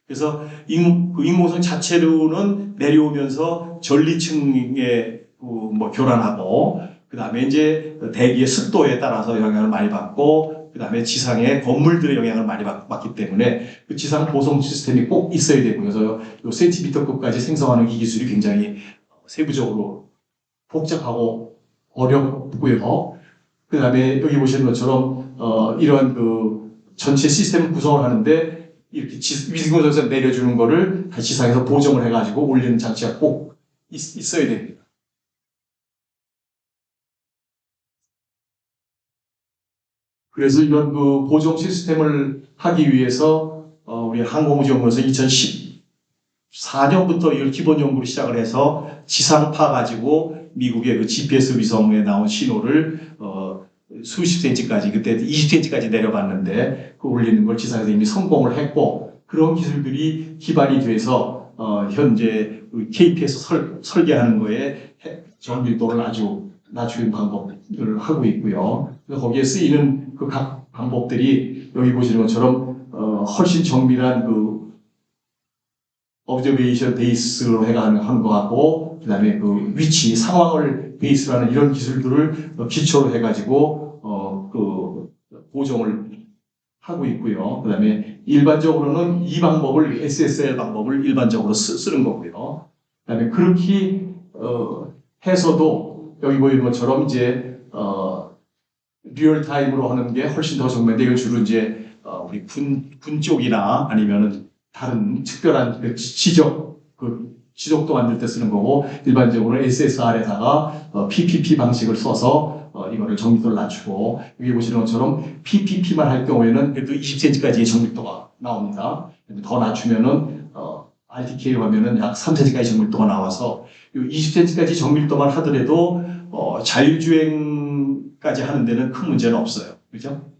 그래서 인공위성 자체로는 내려오면서 전리층에 뭐 교란하고 그 다음에 이제 대기의 습도에 따라서 영향을 많이 받고 그 다음에 지상의 건물들의 영향을 많이 받기 때문에 그 지상 보송 시스템이 꼭 있어야 되고요. 그래서 요 센티미터급까지 생성하는 이 기술이 굉장히 세부적으로 복잡하고 어렵고요. 그 다음에 여기 보시는 것처럼 이런 그 전체 시스템을 구성을 하는데 이렇게 위성에서 내려주는 거를 다시 지상에서 보정을 해가지고 올리는 장치가 꼭 있어야 됩니다. 그래서 이런 그 보정 시스템을 하기 위해서 우리 항공우주연구원에서 2014년부터 이걸 기본 연구를 시작을 해서 지상파 가지고 미국의 그 GPS 위성에 나온 신호를 수십 센치까지 그때 20cm까지 내려봤는데 그 올리는 걸 지상에서 이미 성공을 했고 그런 기술들이 기반이 돼서 현재 KPS 설계하는 거에 정밀도를 아주 낮추는 방법을 하고 있고요. 그래서 거기에 쓰이는 그 각 방법들이 여기 보시는 것처럼 훨씬 정밀한 그 observation base로 한 거하고 그다음에 그 위치 상황을 베이스로 하는 이런 기술들을 기초로 해가지고 그 보정을 하고 있고요. 그다음에 일반적으로는 이 방법을 SSL 방법을 일반적으로 쓰는 거고요. 그다음에 그렇게 해서도 여기 보이는 것처럼 이제 리얼타임으로 하는 게 훨씬 더 정면인데 이건 주로 이제 우리 군 쪽이나 아니면은 다른 특별한 그 지적도 만들 때 쓰는 거고 일반적으로 SSR에다가 PPP 방식을 써서 이거를 정밀도를 낮추고 여기 보시는 것처럼 PPP만 할 경우에는 그래도 20cm까지의 정밀도가 나옵니다. 더 낮추면은 RTK로 하면은 약 3cm까지 정밀도가 나와서 20cm까지 정밀도만 하더라도 자율주행까지 하는 데는 큰 문제는 없어요. 그죠?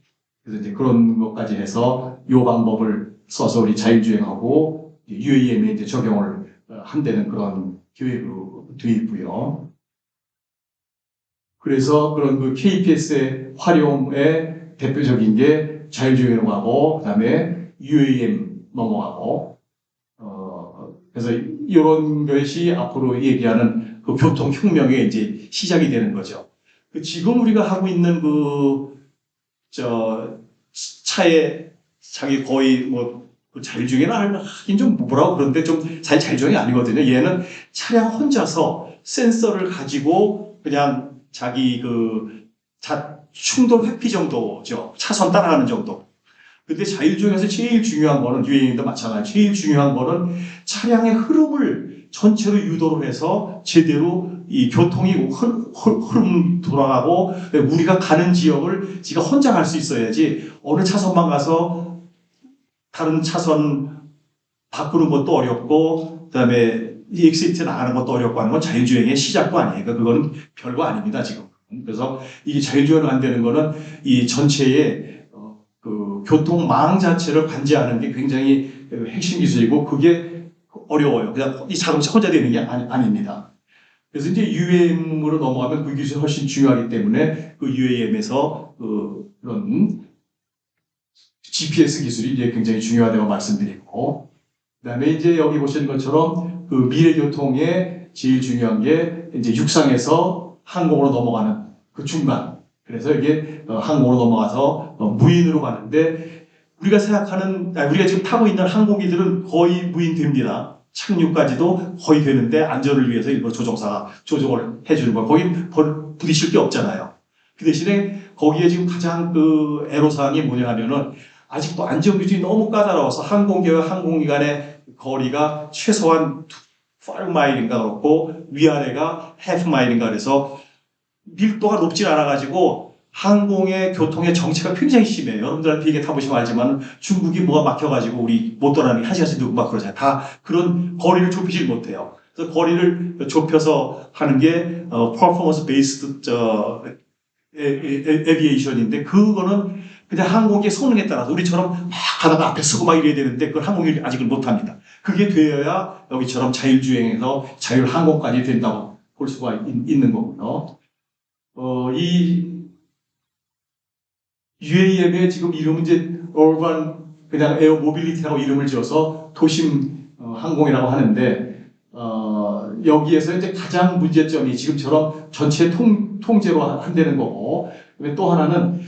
그래서 이제 그런 것까지 해서 이 방법을 써서 우리 자율주행하고 UAM에 이제 적용을 한다는 그런 계획으로 되어 있고요. 그래서 그런 그 KPS의 활용의 대표적인 게 자율주행으로 가고, 그 다음에 UAM 넘어가고, 그래서 이런 것이 앞으로 얘기하는 그 교통혁명의 이제 시작이 되는 거죠. 지금 우리가 하고 있는 차에 자기 거의 자율주행이나 하긴 좀 뭐라고 그런데 좀 사실 자율주행이 아니거든요. 얘는 차량 혼자서 센서를 가지고 그냥 자기 충돌 회피 정도죠. 차선 따라가는 정도. 근데 자율주행에서 제일 중요한 거는 UAM도 마찬가지. 제일 중요한 거는 차량의 흐름을 전체로 유도를 해서 제대로 이 교통이 흐름 돌아가고 우리가 가는 지역을 지가 혼자 갈 수 있어야지 어느 차선만 가서 다른 차선 바꾸는 것도 어렵고 그다음에 엑시트 나가는 것도 어렵고 하는 건 자율주행의 시작도 아니에요. 그거는 별거 아닙니다 지금. 그래서 이게 자율주행 안 되는 거는 이 전체의 그 교통망 자체를 관제하는 게 굉장히 핵심 기술이고 그게 어려워요. 그냥 이 자동차 혼자 되는 게 아닙니다. 그래서 이제 UAM으로 넘어가면 그 기술이 훨씬 중요하기 때문에 그 UAM에서 그런 GPS 기술이 이제 굉장히 중요하다고 말씀드리고, 그 다음에 이제 여기 보시는 것처럼 그 미래 교통의 제일 중요한 게 이제 육상에서 항공으로 넘어가는 그 중간. 그래서 이게 항공으로 넘어가서 무인으로 가는데 우리가 지금 타고 있는 항공기들은 거의 무인됩니다. 착륙까지도 거의 되는데 안전을 위해서 일부 조종사가 조종을 해주는 거. 거기 부딪힐 게 없잖아요. 그 대신에 거기에 지금 가장 애로사항이 뭐냐 하면은 아직도 안전규칙이 너무 까다로워서 항공기와 항공기 간의 거리가 최소한 5마일인가 그렇고 위아래가 half 마일인가 그래서 밀도가 높진 않아가지고 항공의 교통의 정체가 굉장히 심해요. 여러분들한테 비행기 타보시면 알지만 중국이 뭐가 막혀가지고 우리 못 떠나는 게 1시간씩 누구 막 그러잖아요. 다 그런 거리를 좁히질 못해요. 그래서 거리를 좁혀서 하는 게 performance based 에비에이션인데 그거는 그냥 항공기의 성능에 따라서 우리처럼 막 가다가 앞에 서고 막 이래야 되는데 그걸 항공기 아직은 못합니다. 그게 되어야 여기처럼 자율주행에서 자율항공까지 된다고 볼 수가 있는 거고요. 이 UAM의 지금 이름은 이제 urban 그냥 에어 모빌리티라고 이름을 지어서 도심 항공이라고 하는데 여기에서 이제 가장 문제점이 지금처럼 전체 통제로 한다는 거고 또 하나는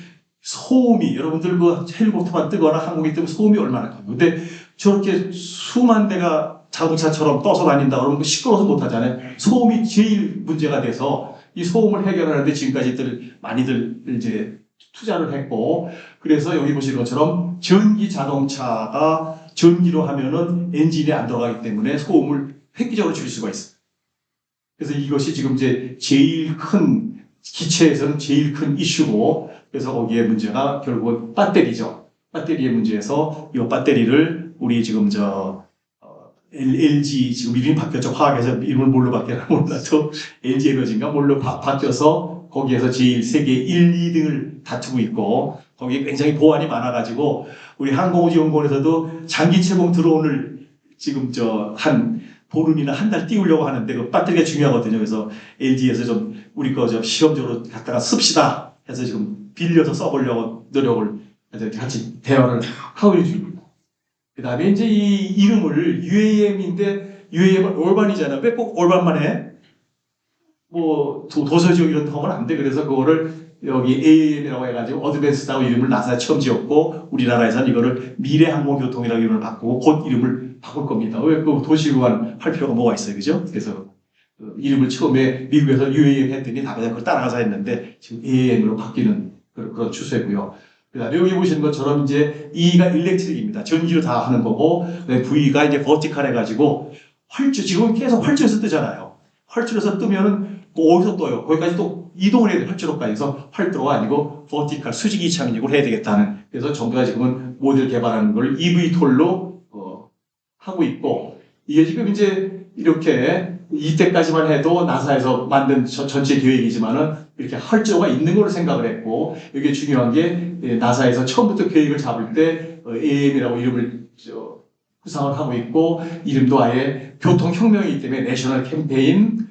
소음이 여러분들 헬리콥터만 뜨거나 항공기 뜨면 소음이 얼마나 커요. 근데 저렇게 수만 대가 자동차처럼 떠서 다닌다 그러면 시끄러워서 못 하잖아요. 소음이 제일 문제가 돼서 이 소음을 해결하는데 지금까지들 많이들 이제 투자를 했고 그래서 여기 보시는 것처럼 전기 자동차가 전기로 하면은 엔진이 안 들어가기 때문에 소음을 획기적으로 줄일 수가 있어요. 그래서 이것이 지금 이제 제일 큰 기체에서는 제일 큰 이슈고 그래서 거기에 문제가 결국은 배터리죠. 배터리의 문제에서 이 배터리를 우리 지금 LG 지금 이름이 바뀌었죠. 화학에서 이름을 뭘로 바뀌었나 몰라도 LG 에너지인가 뭘로 바뀌어서 거기에서 제일 세계 1, 2등을 다투고 있고 거기에 굉장히 보안이 많아가지고 우리 항공우주연구원에서도 장기 채공 드론을 지금 한 보름이나 한 달 띄우려고 하는데 그 배터리가 중요하거든요. 그래서 LG에서 좀 우리 거 좀 시험적으로 갖다가 씁시다 해서 지금 빌려서 써보려고 노력을 같이 대화를 하고 있습니다. 그 다음에 이제 이 이름을 UAM인데 UAM은 올반이잖아요. 왜 꼭 올반만 해? 도서지역 이런 데 하면 안 돼. 그래서 그거를 여기 AAM이라고 해가지고 어드밴스드하고 이름을 나사에 처음 지었고 우리나라에서는 이거를 미래항공교통이라고 이름을 바꾸고 곧 이름을 바꿀 겁니다. 왜 그 도시구간 할 필요가 뭐가 있어요, 그죠? 그래서 이름을 처음에 미국에서 UAM 했더니 다 그냥 그걸 따라가서 했는데 지금 AAM으로 바뀌는 그런 추세고요. 그다음에 여기 보시는 것처럼 이제 E가 일렉트릭입니다. 전기로 다 하는 거고 V가 이제 버티컬 해가지고 지금 계속 활주에서 뜨잖아요. 활주에서 뜨면은 어디서 떠요? 거기까지 또 이동을 해야 돼. 활주로까지. 그래서 활주로가 아니고 버티컬 수직 이착륙을 해야 되겠다는. 그래서 정부가 지금은 모델 개발하는 걸 EV톨로 하고 있고 이게 지금 이제 이렇게 이때까지만 해도 나사에서 만든 전체 계획이지만은 이렇게 활주로가 있는 걸로 생각을 했고 이게 중요한 게 나사에서 처음부터 계획을 잡을 때 AM이라고 이름을 구상을 하고 있고 이름도 아예 교통혁명이기 때문에 내셔널 캠페인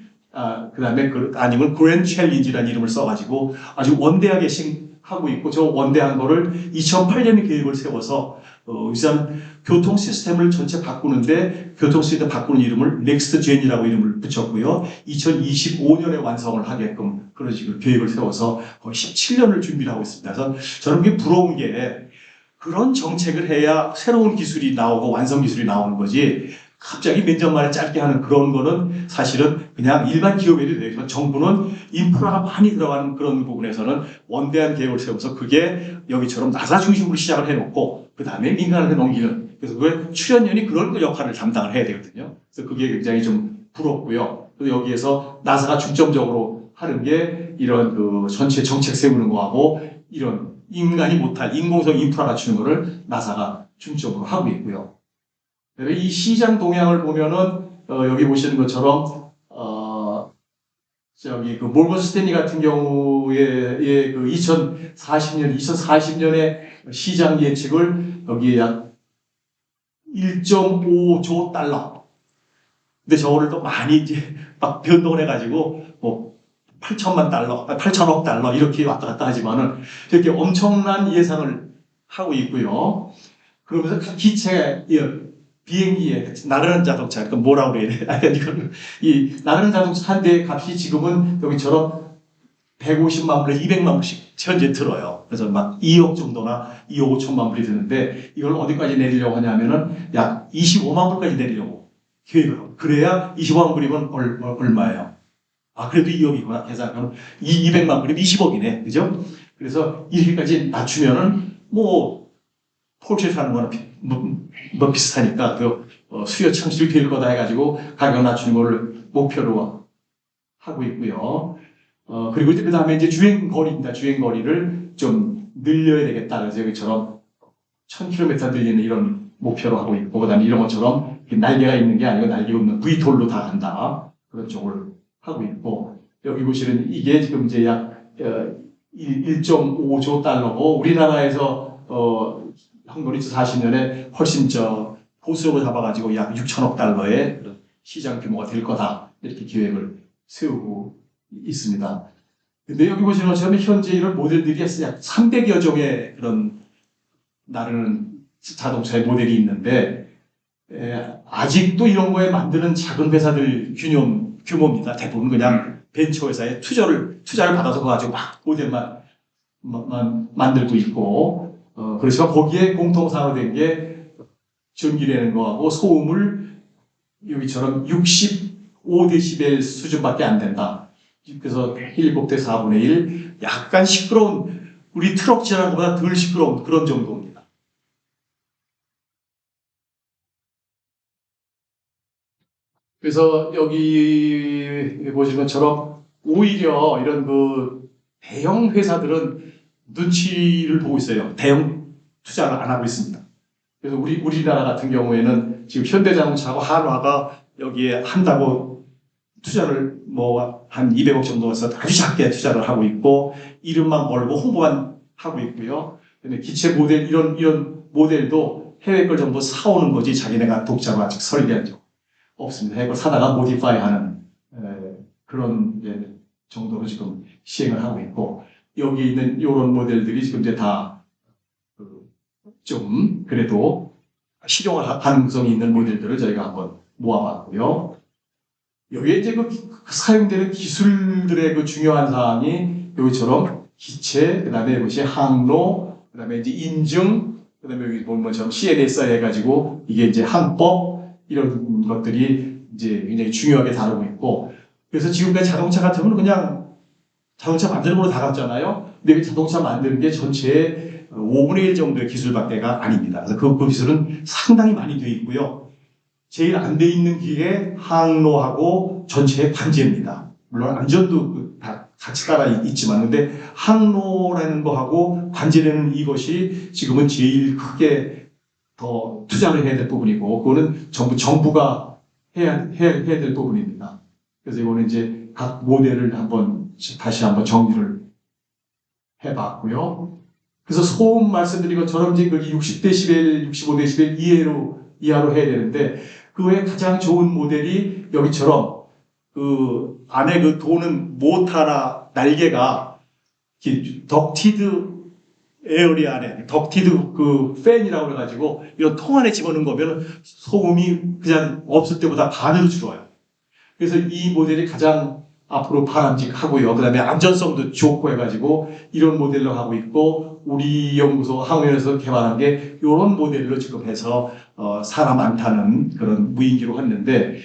그 다음에 아니면 그랜드 챌린지라는 이름을 써가지고 아주 원대하게 하고 있고, 저 원대한 거를 2008년에 계획을 세워서 우선 교통 시스템을 전체 바꾸는데 교통 시스템 바꾸는 이름을 넥스트 젠이라고 이름을 붙였고요. 2025년에 완성을 하게끔 그런 식으로 계획을 세워서 거의 17년을 준비를 하고 있습니다. 그래서 저는 그게 부러운 게 그런 정책을 해야 새로운 기술이 나오고 완성 기술이 나오는 거지. 갑자기 몇 년 만에 짧게 하는 그런 거는 사실은 그냥 일반 기업에도 되지만 정부는 인프라가 많이 들어가는 그런 부분에서는 원대한 계획을 세워서 그게 여기처럼 나사 중심으로 시작을 해놓고 그 다음에 민간한테 넘기는, 그래서 그 출연연이 그런 그 역할을 담당을 해야 되거든요. 그래서 그게 굉장히 좀 부럽고요. 그래서 여기에서 나사가 중점적으로 하는 게 이런 그 전체 정책 세우는 거하고 이런 인간이 못할 인공성 인프라 갖추는 거를 나사가 중점으로 하고 있고요. 이 시장 동향을 보면은 여기 보시는 것처럼 저기 그 몰건 스탠리 같은 경우에 그 2040년에 시장 예측을 여기에 약 1.5조 달러. 근데 저거를 또 많이 이제 막 변동을 해가지고 뭐 8천만 달러, 8천억 달러 이렇게 왔다 갔다 하지만은 이렇게 엄청난 예상을 하고 있고요. 그러면서 각 기체 비행기에 나르는 자동차, 그러니까 뭐라고 그래야 돼? 아니, 이거는 이 나르는 자동차 한 대의 값이 지금은 여기처럼 150만 불에 200만 불씩 현재 들어요. 그래서 막 2억 정도나 2억 5천만 불이 드는데 이걸 어디까지 내리려고 하냐면은 약 25만 불까지 내리려고 계획을 하고, 그래야 25만 불이면 얼마예요? 아, 그래도 2억이구나. 계산하면 200만 불이면 20억이네. 그죠? 그래서 이렇게까지 낮추면은 뭐 폴트에 사는 거는 뭐 비슷하니까 그 수요 창출이 될 거다 해가지고 가격 낮추는 걸 목표로 하고 있고요. 그리고 이제 그 다음에 이제 주행거리입니다. 주행거리를 좀 늘려야 되겠다. 그래서 여기처럼 1000km 늘리는 이런 목표로 하고 있고, 그 다음에 이런 것처럼 날개가 있는 게 아니고 날개 없는 VTOL로 다 간다. 그런 쪽을 하고 있고, 여기 보시는 이게 지금 이제 약 1.5조 달러고, 우리나라에서 한국이 40년에 훨씬 보수적으로 잡아가지고 약 6천억 달러의 시장 규모가 될 거다. 이렇게 계획을 세우고 있습니다. 근데 여기 보시는 것처럼 현재 이런 모델들이 약 300여 종의 그런 나르는 자동차의 모델이 있는데, 아직도 이런 거에 만드는 작은 회사들 규모입니다. 대부분 그냥 벤처 회사에 투자를 받아서 그거 가지고 막 모델만 만들고 있고, 그렇지만 거기에 공통사로 된 게 전기라는 거하고 소음을 여기처럼 65데시벨 수준밖에 안 된다. 그래서 7대 4분의 1, 약간 시끄러운, 우리 트럭 지나는 것보다 덜 시끄러운 그런 정도입니다. 그래서 여기 보시는 것처럼 오히려 이런 그 대형 회사들은 눈치를 보고 있어요. 대형 투자를 안 하고 있습니다. 그래서 우리나라 같은 경우에는 지금 현대자동차하고 한화가 여기에 한다고 투자를 뭐 한 200억 정도 해서 아주 작게 투자를 하고 있고, 이름만 걸고 홍보만 하고 있고요. 근데 기체 모델 이런 모델도 해외 걸 전부 사오는 거지 자기네가 독자로 아직 설계한 적 없습니다. 해외 걸 사다가 모디파이하는 그런 정도로 지금 시행을 하고 있고, 여기 있는 이런 모델들이 지금 이제 다 좀 그래도 실용할 가능성이 있는 모델들을 저희가 한번 모아봤고요. 여기에 이제 그 사용되는 기술들의 그 중요한 사항이 여기처럼 기체, 그 다음에 이것이 항로, 그 다음에 이제 인증, 그 다음에 여기 보면 것처럼 CNSI 해가지고 이게 이제 항법, 이런 것들이 이제 굉장히 중요하게 다루고 있고, 그래서 지금까지 자동차 같은 경우는 그냥 자동차 만드는 걸로 다 갔잖아요. 근데 자동차 만드는 게 전체의 5분의 1 정도의 기술밖에가 아닙니다. 그래서 그 기술은 상당히 많이 되어 있고요. 제일 안 돼 있는 게 항로하고 전체의 관제입니다. 물론 안전도 다 같이 따라 있지만, 근데 항로라는 거하고 관제라는 이것이 지금은 제일 크게 더 투자를 해야 될 부분이고, 그거는 전부 정부가 해야 될 부분입니다. 그래서 이거는 이제 각 모델을 다시 한번 정리를 해봤고요. 그래서 소음 말씀드린 것처럼 이제 그 60데시벨, 65데시벨 이하로 해야 되는데, 그 외에 가장 좋은 모델이 여기처럼 그 안에 그 도는 모터나 날개가 덕티드 에어리어 안에 덕티드 그 팬이라고 그래가지고 이런 통 안에 집어넣은 거면 소음이 그냥 없을 때보다 반으로 줄어요. 그래서 이 모델이 가장 앞으로 바람직하고요. 그 다음에 안전성도 좋고 해가지고 이런 모델로 하고 있고 우리 연구소 항우연에서 개발한 게 이런 모델로 지금 해서 사람 안 타는 그런 무인기로 했는데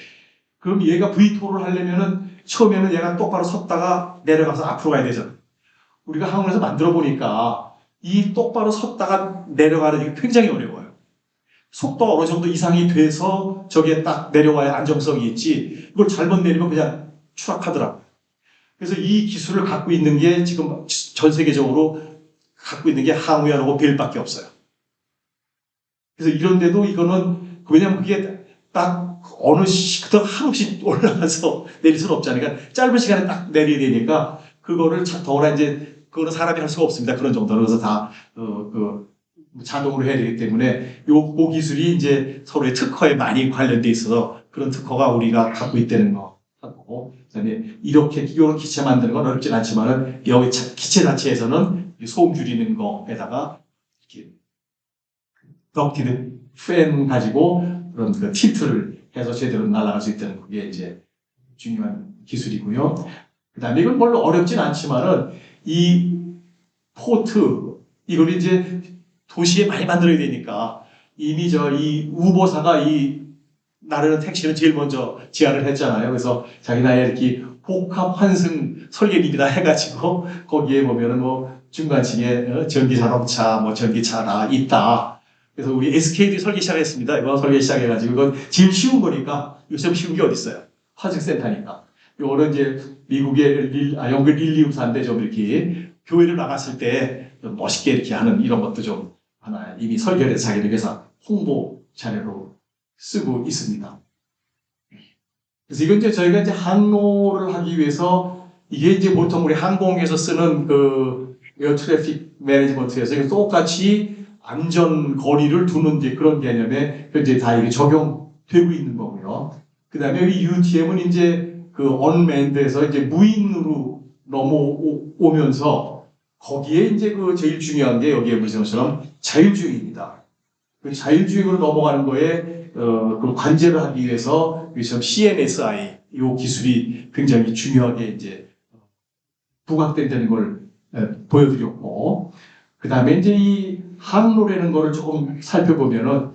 그럼 얘가 V2를 하려면은 처음에는 얘가 똑바로 섰다가 내려가서 앞으로 가야 되잖아. 우리가 항우에서 만들어 보니까 이 똑바로 섰다가 내려가는 게 굉장히 어려워요. 속도 어느 정도 이상이 돼서 저기에 딱 내려와야 안정성이 있지 이걸 잘못 내리면 그냥 추락하더라고요. 그래서 이 기술을 갖고 있는 게 지금 전 세계적으로 갖고 있는 게 항우연하고 벨밖에 없어요. 그래서 이런데도 이거는 왜냐면 그게 딱 어느 그렇다고 한없이 올라가서 내릴 수는 없잖아요. 그러니까 짧은 시간에 딱 내려야 되니까 그거를 더구나 이제 그거는 사람이 할 수가 없습니다. 그런 정도로 그래서 다 자동으로 해야 되기 때문에 요 기술이 이제 서로의 특허에 많이 관련돼 있어서 그런 특허가 우리가 갖고 있다는 거 하고 그다음에 이렇게 이런 기체 만드는 건 어렵진 않지만은 여기 기체 자체에서는 소음 줄이는 거에다가 이렇게 덕티드 팬 가지고 그런 그 틸트를 해서 제대로 날아갈 수 있다는 그게 이제 중요한 기술이고요. 그다음에 이건 별로 어렵진 않지만은 이 포트 이걸 이제 도시에 많이 만들어야 되니까 이미 이 우보사가 이 나르는 택시는 제일 먼저 제안을 했잖아요. 그래서 자기 나라에 이렇게 복합 환승 설계입니다 해가지고 거기에 보면은 뭐 중간층에 전기 자동차, 뭐 전기차가 있다. 그래서 우리 SK도 설계 시작했습니다. 이거 설계 시작해가지고 이건 제일 쉬운 거니까 요즘 쉬운 게 어디 있어요? 화승센터니까. 요거는 이제 미국의 영국 릴리움사인데 좀 이렇게 교회를 나갔을 때 멋있게 이렇게 하는 이런 것도 좀 하나 이미 설계를 해서 자기들 회사 홍보 자료로 쓰고 있습니다. 그래서 이건 이제 저희가 이제 항로를 하기 위해서 이게 이제 보통 우리 항공에서 쓰는 그 에어 트래픽 매니지먼트에서 똑같이 안전 거리를 두는 이제 그런 개념에 이제 다 이게 적용되고 있는 거고요. 그 다음에 이 UTM은 이제 그 언맨드에서 이제 무인으로 넘어오면서 거기에 이제 그 제일 중요한 게 여기에 보시는 것처럼 자율주행입니다. 그 자율주행으로 넘어가는 거에 그 관제를 하기 위해서 지금 CNSI 이 기술이 굉장히 중요하게 이제 부각된다는 걸 보여드렸고 그 다음에 이제 이 항로라는 거를 조금 살펴보면은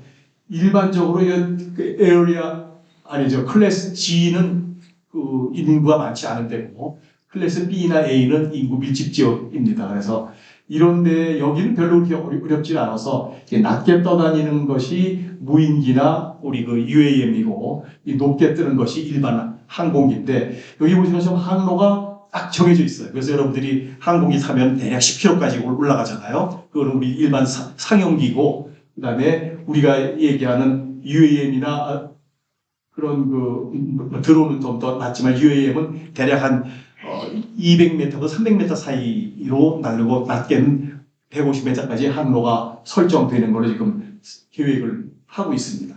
일반적으로 그 에어리아 아니죠 클래스 G는 그 인구가 많지 않은 데고 클래스 B나 A는 인구 밀집 지역입니다. 그래서 이런데 여기는 별로 그렇게 어렵지 않아서 낮게 떠다니는 것이 무인기나 우리 그 UAM이고 이 높게 뜨는 것이 일반 항공기인데 여기 보시면 지금 항로가 딱 정해져 있어요. 그래서 여러분들이 항공기 타면 대략 10km까지 올라가잖아요. 그거는 우리 일반 상용기고 그다음에 우리가 얘기하는 UAM이나 그런 그 드론은 좀 더 낮지만 UAM은 대략 한 200m부터 300m 사이로 날르고 낮게는 150m까지 항로가 설정되는 걸로 지금 계획을 하고 있습니다.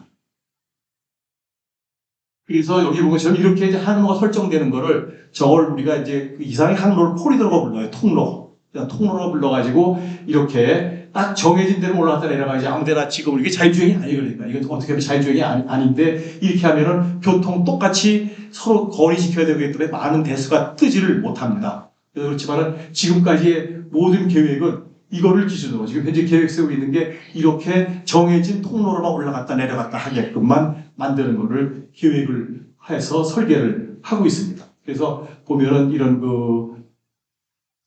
그래서 여기 보면 저는 이렇게 이제 항로가 설정되는 거를 저걸 우리가 이제 그 이상의 항로를 코리도로가 불러요. 통로. 그냥 통로로 불러가지고 이렇게 딱 정해진 데로 올라갔다 내려가야지 아무데나 지금 이게 자율주행이 아니거든요. 이건 어떻게 보면 자율주행이 아닌데 이렇게 하면은 교통 똑같이 서로 거리 지켜야 되기 때문에 많은 대수가 뜨지를 못합니다. 그래서 그렇지만은 지금까지의 모든 계획은 이거를 기준으로 지금 현재 계획 세우고 있는 게 이렇게 정해진 통로로만 올라갔다 내려갔다 하게끔만 만드는 거를 계획을 해서 설계를 하고 있습니다. 그래서 보면은 이런 그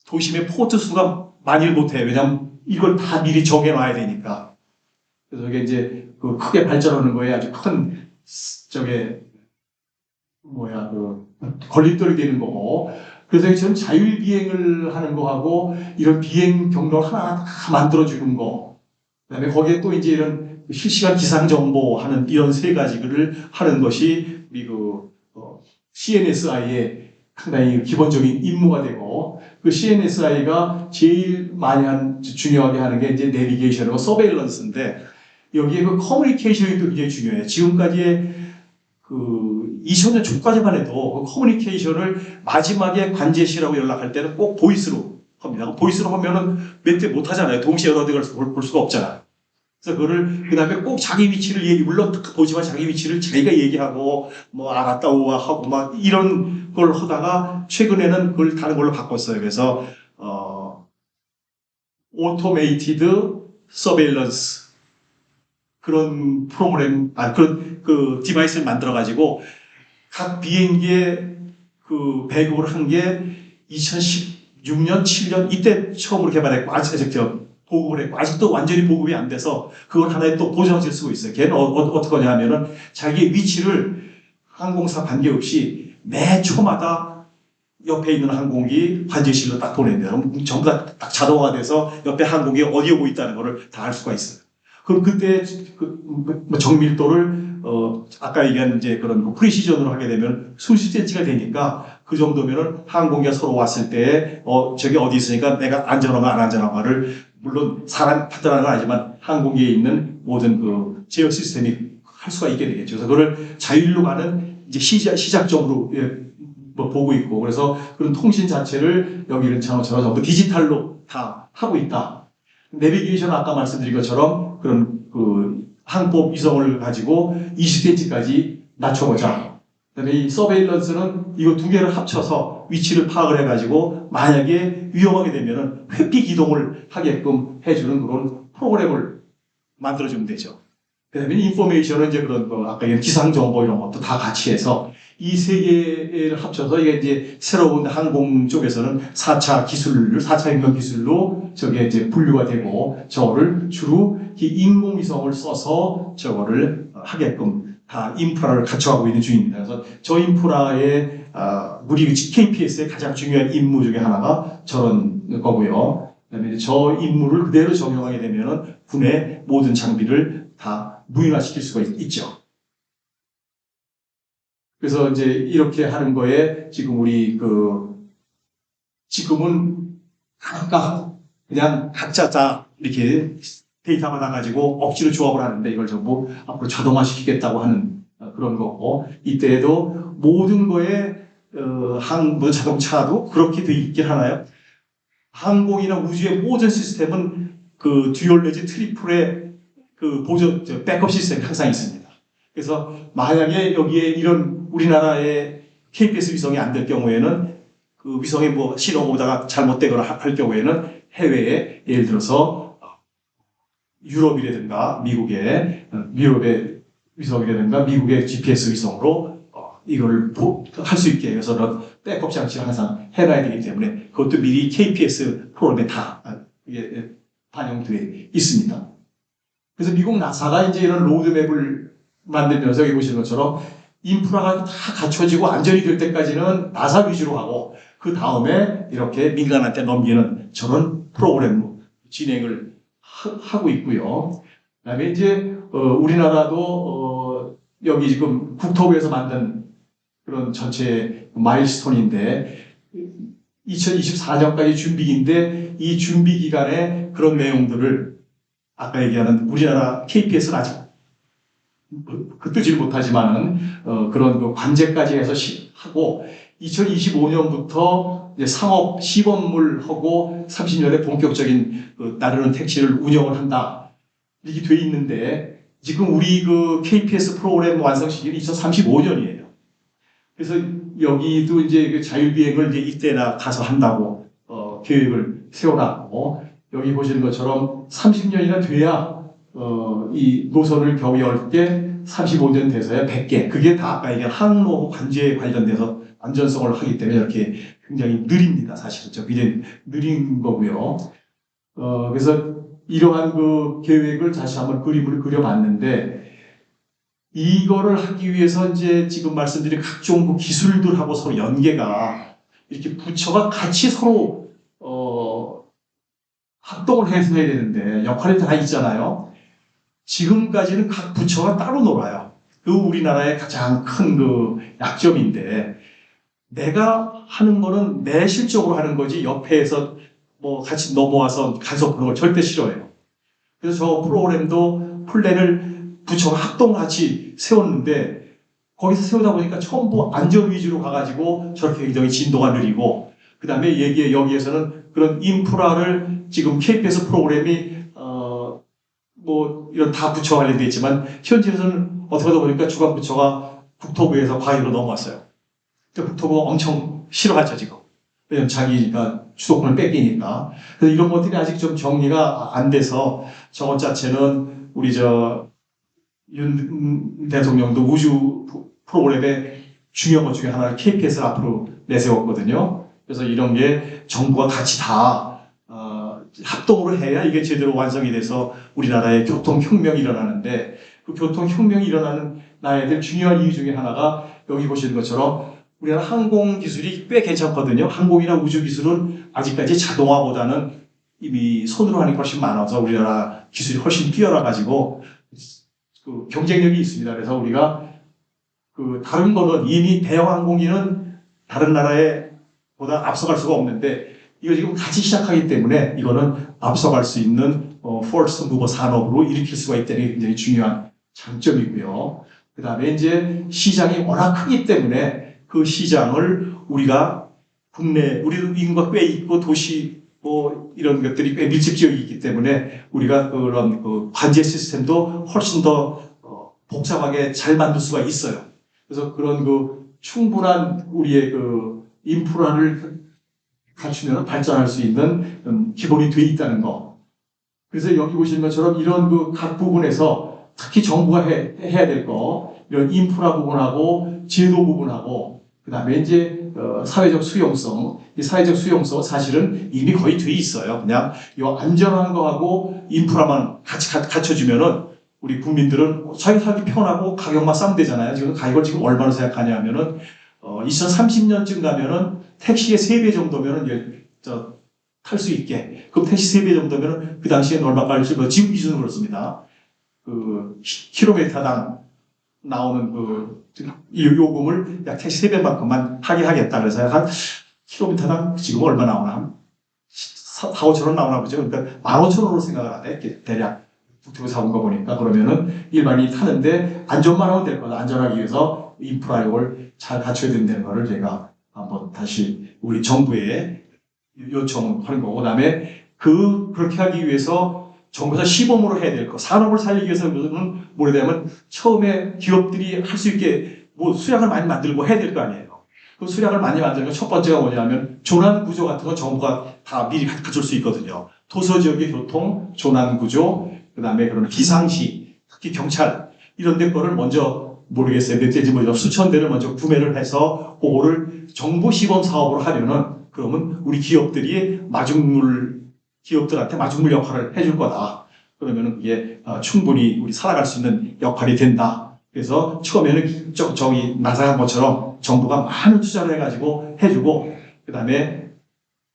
도심의 포트 수가 많이를 못해요. 왜냐하면 이걸 다 미리 정해놔야 되니까. 그래서 이게 이제 그 크게 발전하는 거에 아주 큰 걸림돌이 되는 거고. 그래서 지금 자율비행을 하는 거하고 이런 비행 경로를 하나하나 다 만들어주는 거. 그다음에 거기에 또 이제 이런 실시간 기상 정보하는 이런 세 가지를 하는 것이 우리 CNSI의 상당히 기본적인 임무가 되고 그 CNSI가 제일 많이 중요하게 하는 게 이제 내비게이션하고 서베일런스인데 여기에 그 커뮤니케이션이 또 굉장히 중요해요. 지금까지의 그 2000년 초까지만 해도 그 커뮤니케이션을 마지막에 관제시라고 연락할 때는 꼭 보이스로 합니다. 보이스로 하면은 몇 대 못 하잖아요. 동시에 여러 대를 볼 수가 없잖아요. 그래서 그거를 그 다음에 꼭 자기 위치를 물론 보지만 자기 위치를 자기가 얘기하고 뭐 알았다 오와 하고 막 이런 걸 하다가 최근에는 그걸 다른 걸로 바꿨어요. 그래서 오토메이티드 서베일런스 그런 프로그램 그런 그 디바이스를 만들어 가지고 각 비행기에 그 배급을 한 게 2016년, 7년 이때 처음으로 개발했고 보급을 했고 아직도 완전히 보급이 안 돼서 그걸 하나의 또 보정지를 쓰고 있어요. 걔는 어떻게 하냐 하면은 자기의 위치를 항공사 관계없이 매 초마다 옆에 있는 항공기 관제실로 딱 보냅니다. 그럼 전부 다 딱 자동화가 돼서 옆에 항공기 어디에 오고 있다는 거를 다 알 수가 있어요. 그럼 그때 뭐 정밀도를 아까 얘기한 이제 그런 프리시전으로 하게 되면 수십 센치가 되니까 그 정도면은 항공기가 서로 왔을 때 저기 어디 있으니까 내가 안전한가 안 안전한가를 물론 사람 판단하는 건 아니지만 항공기에 있는 모든 그 제어 시스템이 할 수가 있게 되겠죠. 그래서 그걸 자율로 가는 이제 시작점으로 뭐 보고 있고 그래서 그런 통신 자체를 여기 이런 차원처럼 전부 디지털로 다 하고 있다. 내비게이션 아까 말씀드린 것처럼 그런 그 항법 위성을 가지고 20cm까지 낮춰보자. 그다음에 이 서베일런스는 이거 두 개를 합쳐서 위치를 파악을 해가지고 만약에 위험하게 되면은 회피 기동을 하게끔 해주는 그런 프로그램을 만들어주면 되죠. 그다음에 인포메이션은 이제 그런 거 아까 기상 정보 이런 것도 다 같이 해서 이 세 개를 합쳐서 이게 이제 새로운 항공 쪽에서는 4차 혁명 기술로 저게 이제 분류가 되고 저거를 주로 이 인공위성을 써서 저거를 하게끔 다 인프라를 갖춰가고 있는 중입니다. 그래서 저 인프라의 우리 KPS의 가장 중요한 임무 중에 하나가 저런 거고요. 그다음에 저 임무를 그대로 적용하게 되면은 군의 모든 장비를 다 무인화시킬 수가 있죠. 그래서 이제 이렇게 하는 거에 지금 우리 지금은 각각 그냥 각자 다 이렇게 데이터 받아가지고 억지로 조합을 하는데 이걸 전부 앞으로 자동화시키겠다고 하는 그런 거고 이때에도 모든 거에 뭐 자동차도 그렇게 돼 있긴 하나요? 항공이나 우주의 모든 시스템은 그 듀얼 내지 트리플의 그 백업 시스템이 항상 있습니다. 그래서 만약에 여기에 이런 우리나라의 KPS 위성이 안 될 경우에는 그 위성이 뭐 신호 오다가 잘못되거나 할 경우에는 해외에 예를 들어서 유럽이라든가 유럽의 위성이라든가 미국의 GPS 위성으로 이걸 할 수 있게 해서 백업 장치를 항상 해놔야 되기 때문에 그것도 미리 KPS 프로그램에 다 반영되어 있습니다. 그래서 미국 나사가 이제 이런 로드맵을 만들면서 여기 보시는 것처럼 인프라가 다 갖춰지고 안전이 될 때까지는 나사 위주로 하고 그 다음에 이렇게 민간한테 넘기는 저런 프로그램 진행을 하고 있고요. 그다음에 이제 우리나라도 여기 지금 국토부에서 만든 그런 전체 마일스톤인데 2024년까지 준비기인데 이 준비 기간에 그런 내용들을 아까 얘기하는 우리나라 KPS는 아직 그 뜨질 못하지만은 그런 그 관제까지 해서 하고 2025년부터 이제 상업 시범을 하고 30년에 본격적인 나르는 택시를 운영을 한다 이렇게 돼 있는데 지금 우리 그 KPS 프로그램 완성 시기는 2035년이에요. 그래서 여기도 이제 그 자율비행을 이제 이때나 가서 한다고 계획을 세워놨고 여기 보시는 것처럼 30년이나 돼야 이 노선을 겨우 10개, 35년 돼서야 100개. 그게 다 아까 얘기한 항로 관제에 관련돼서 안전성을 하기 때문에 이렇게 굉장히 느립니다. 사실은 저 굉장히 느린 거고요. 그래서 이러한 그 계획을 다시 한번 그림을 그려봤는데 이거를 하기 위해서 이제 지금 말씀드린 각종 그 기술들하고 서로 연계가 이렇게 부처가 같이 서로 합동을 해서 해야 되는데 역할이 다 있잖아요. 지금까지는 각 부처가 따로 놀아요. 그 우리나라의 가장 큰 그 약점인데 내가 하는 거는 내 실적으로 하는 거지 옆에서 뭐 같이 넘어와서 간섭하는 걸 절대 싫어해요. 그래서 저 프로그램도 플랜을 부처가 합동같이 세웠는데 거기서 세우다 보니까 전부 안전 위주로 가가지고 저렇게 굉장히 진도가 느리고 그 다음에 여기에서는 그런 인프라를 지금 KBS 프로그램이 뭐 이런 다 부처 관련돼 있지만 현지에서는 어떻게 하다 보니까 주관부처가 국토부에서 과외로 넘어왔어요. 근데 국토부가 엄청 싫어하죠 지금. 왜냐면 자기가 주도권을 뺏기니까. 그래서 이런 것들이 아직 좀 정리가 안 돼서 저것 자체는 우리 윤 대통령도 우주 프로그램의 중요한 것 중에 하나를 KPS를 앞으로 내세웠거든요. 그래서 이런 게 정부가 같이 다 합동으로 해야 이게 제대로 완성이 돼서 우리나라에 교통혁명이 일어나는데 그 교통혁명이 일어나는 나야 될 중요한 이유 중에 하나가 여기 보시는 것처럼 우리나라 항공 기술이 꽤 괜찮거든요. 항공이나 우주 기술은 아직까지 자동화보다는 이미 손으로 하는 게 훨씬 많아서 우리나라 기술이 훨씬 뛰어나가지고 그 경쟁력이 있습니다. 그래서 우리가 그 다른 거는 이미 대형 항공기는 다른 나라에 보다 앞서갈 수가 없는데 이거 지금 같이 시작하기 때문에 이거는 앞서갈 수 있는 퍼스트 무버 산업으로 일으킬 수가 있다는 게 굉장히 중요한 장점이고요. 그 다음에 이제 시장이 워낙 크기 때문에 그 시장을 우리가 국내 우리도 인구가 꽤 있고 도시 뭐 이런 것들이 꽤 밀집 지역이 있기 때문에 우리가 그런 그 관제 시스템도 훨씬 더 복잡하게 잘 만들 수가 있어요. 그래서 그런 그 충분한 우리의 그 인프라를 갖추면 발전할 수 있는 기본이 돼 있다는 거. 그래서 여기 보시는 것처럼 이런 그 각 부분에서 특히 정부가 해야 될 거, 이런 인프라 부분하고 제도 부분하고, 그 다음에 이제 사회적 수용성, 이 사회적 수용성 사실은 이미 거의 돼 있어요. 그냥 이 안전한 거하고 인프라만 같이 갖춰주면은 우리 국민들은 자기 살기 편하고 가격만 싸면 되잖아요. 지금 가격을 지금 얼마나 생각하냐면은 2030년쯤 가면은 택시의 3배 정도면은 탈 수 있게. 그럼 택시 3배 정도면은 그 당시엔 얼마 깔릴지 지금 기준으로 그렇습니다. 그 킬로미터당 나오는 그 요금을 약 택시 3배만큼만 하게 하겠다. 그래서 한 킬로미터당 지금 얼마 나오나? 한 4, 5천 원 나오나 보죠. 그러니까 15,000원으로 생각을 하대. 대략 국토부 사온 거 보니까. 그러면은 일반인이 타는데 안전만 하면 될 거다. 안전하기 위해서 인프라 이걸 잘 갖춰야 된다는 거를 제가 한번 다시 우리 정부에 요청하는 거고, 그다음에 그렇게 하기 위해서 정부에서 시범으로 해야 될 거, 산업을 살리기 위해서는 뭐냐면 처음에 기업들이 할 수 있게 뭐 수량을 많이 만들고 해야 될 거 아니에요. 그 수량을 많이 만드는 건 첫 번째가 뭐냐면 조난 구조 같은 건 정부가 다 미리 갖출 수 있거든요. 도서 지역의 교통, 조난 구조, 그다음에 그런 비상시, 특히 경찰 이런 데 거를 먼저 모르겠어요. 몇 대지 뭐 수천 대를 먼저 구매를 해서 그거를 정부 시범 사업으로 하려는 그러면 우리 기업들이 기업들한테 마중물 역할을 해줄 거다. 그러면은 그게 충분히 우리 살아갈 수 있는 역할이 된다. 그래서 처음에는 저기 나사한 것처럼 정부가 많은 투자를 해가지고 해주고, 그 다음에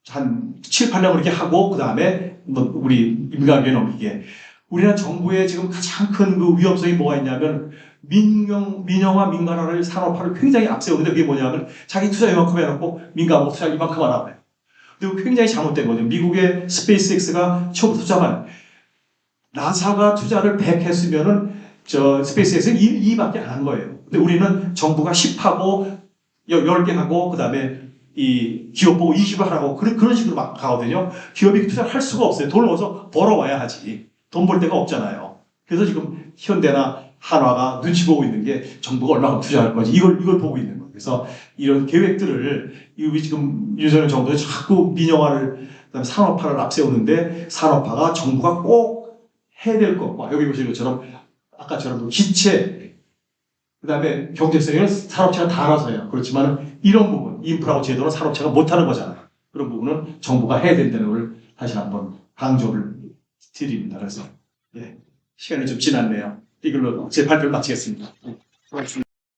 한 7, 8년 그렇게 하고, 그 다음에 뭐 우리 민간기에 넘기게. 우리나라 정부의 지금 가장 큰 그 위험성이 뭐가 있냐면 민영화, 민간화를 산업화를 굉장히 앞세우는데 그게 뭐냐면 자기 투자 이만큼 해놓고 민간업 투자 이만큼 하라고 해요. 그리고 굉장히 잘못된 거죠. 미국의 스페이스X가 처음 투자만 나사가 투자를 100 했으면은 스페이스X는 2밖에 안 한 거예요. 근데 우리는 정부가 10하고 10개 하고 그 다음에 이 기업 보고 20을 하라고 그런 식으로 막 가거든요. 기업이 투자를 할 수가 없어요. 돈을 어디서 벌어와야 하지. 돈 벌 데가 없잖아요. 그래서 지금 현대나 한화가 눈치 보고 있는 게 정부가 얼마큼 투자할 건지 이걸 보고 있는 거예요. 그래서 이런 계획들을 우리 지금 윤석열 정부가 자꾸 민영화를 그다음에 산업화를 앞세우는데 산업화가 정부가 꼭 해야 될 것과 여기 보시는 것처럼 아까처럼 기체 그다음에 경제성에는 산업체가 다 알아서 해요. 그렇지만 이런 부분 인프라고 제도는 산업체가 못하는 거잖아요. 그런 부분은 정부가 해야 된다는 걸 다시 한번 강조를 드립니다. 그래서 시간이 좀 지났네요. 이걸로 제 발표를 마치겠습니다. 고맙습니다.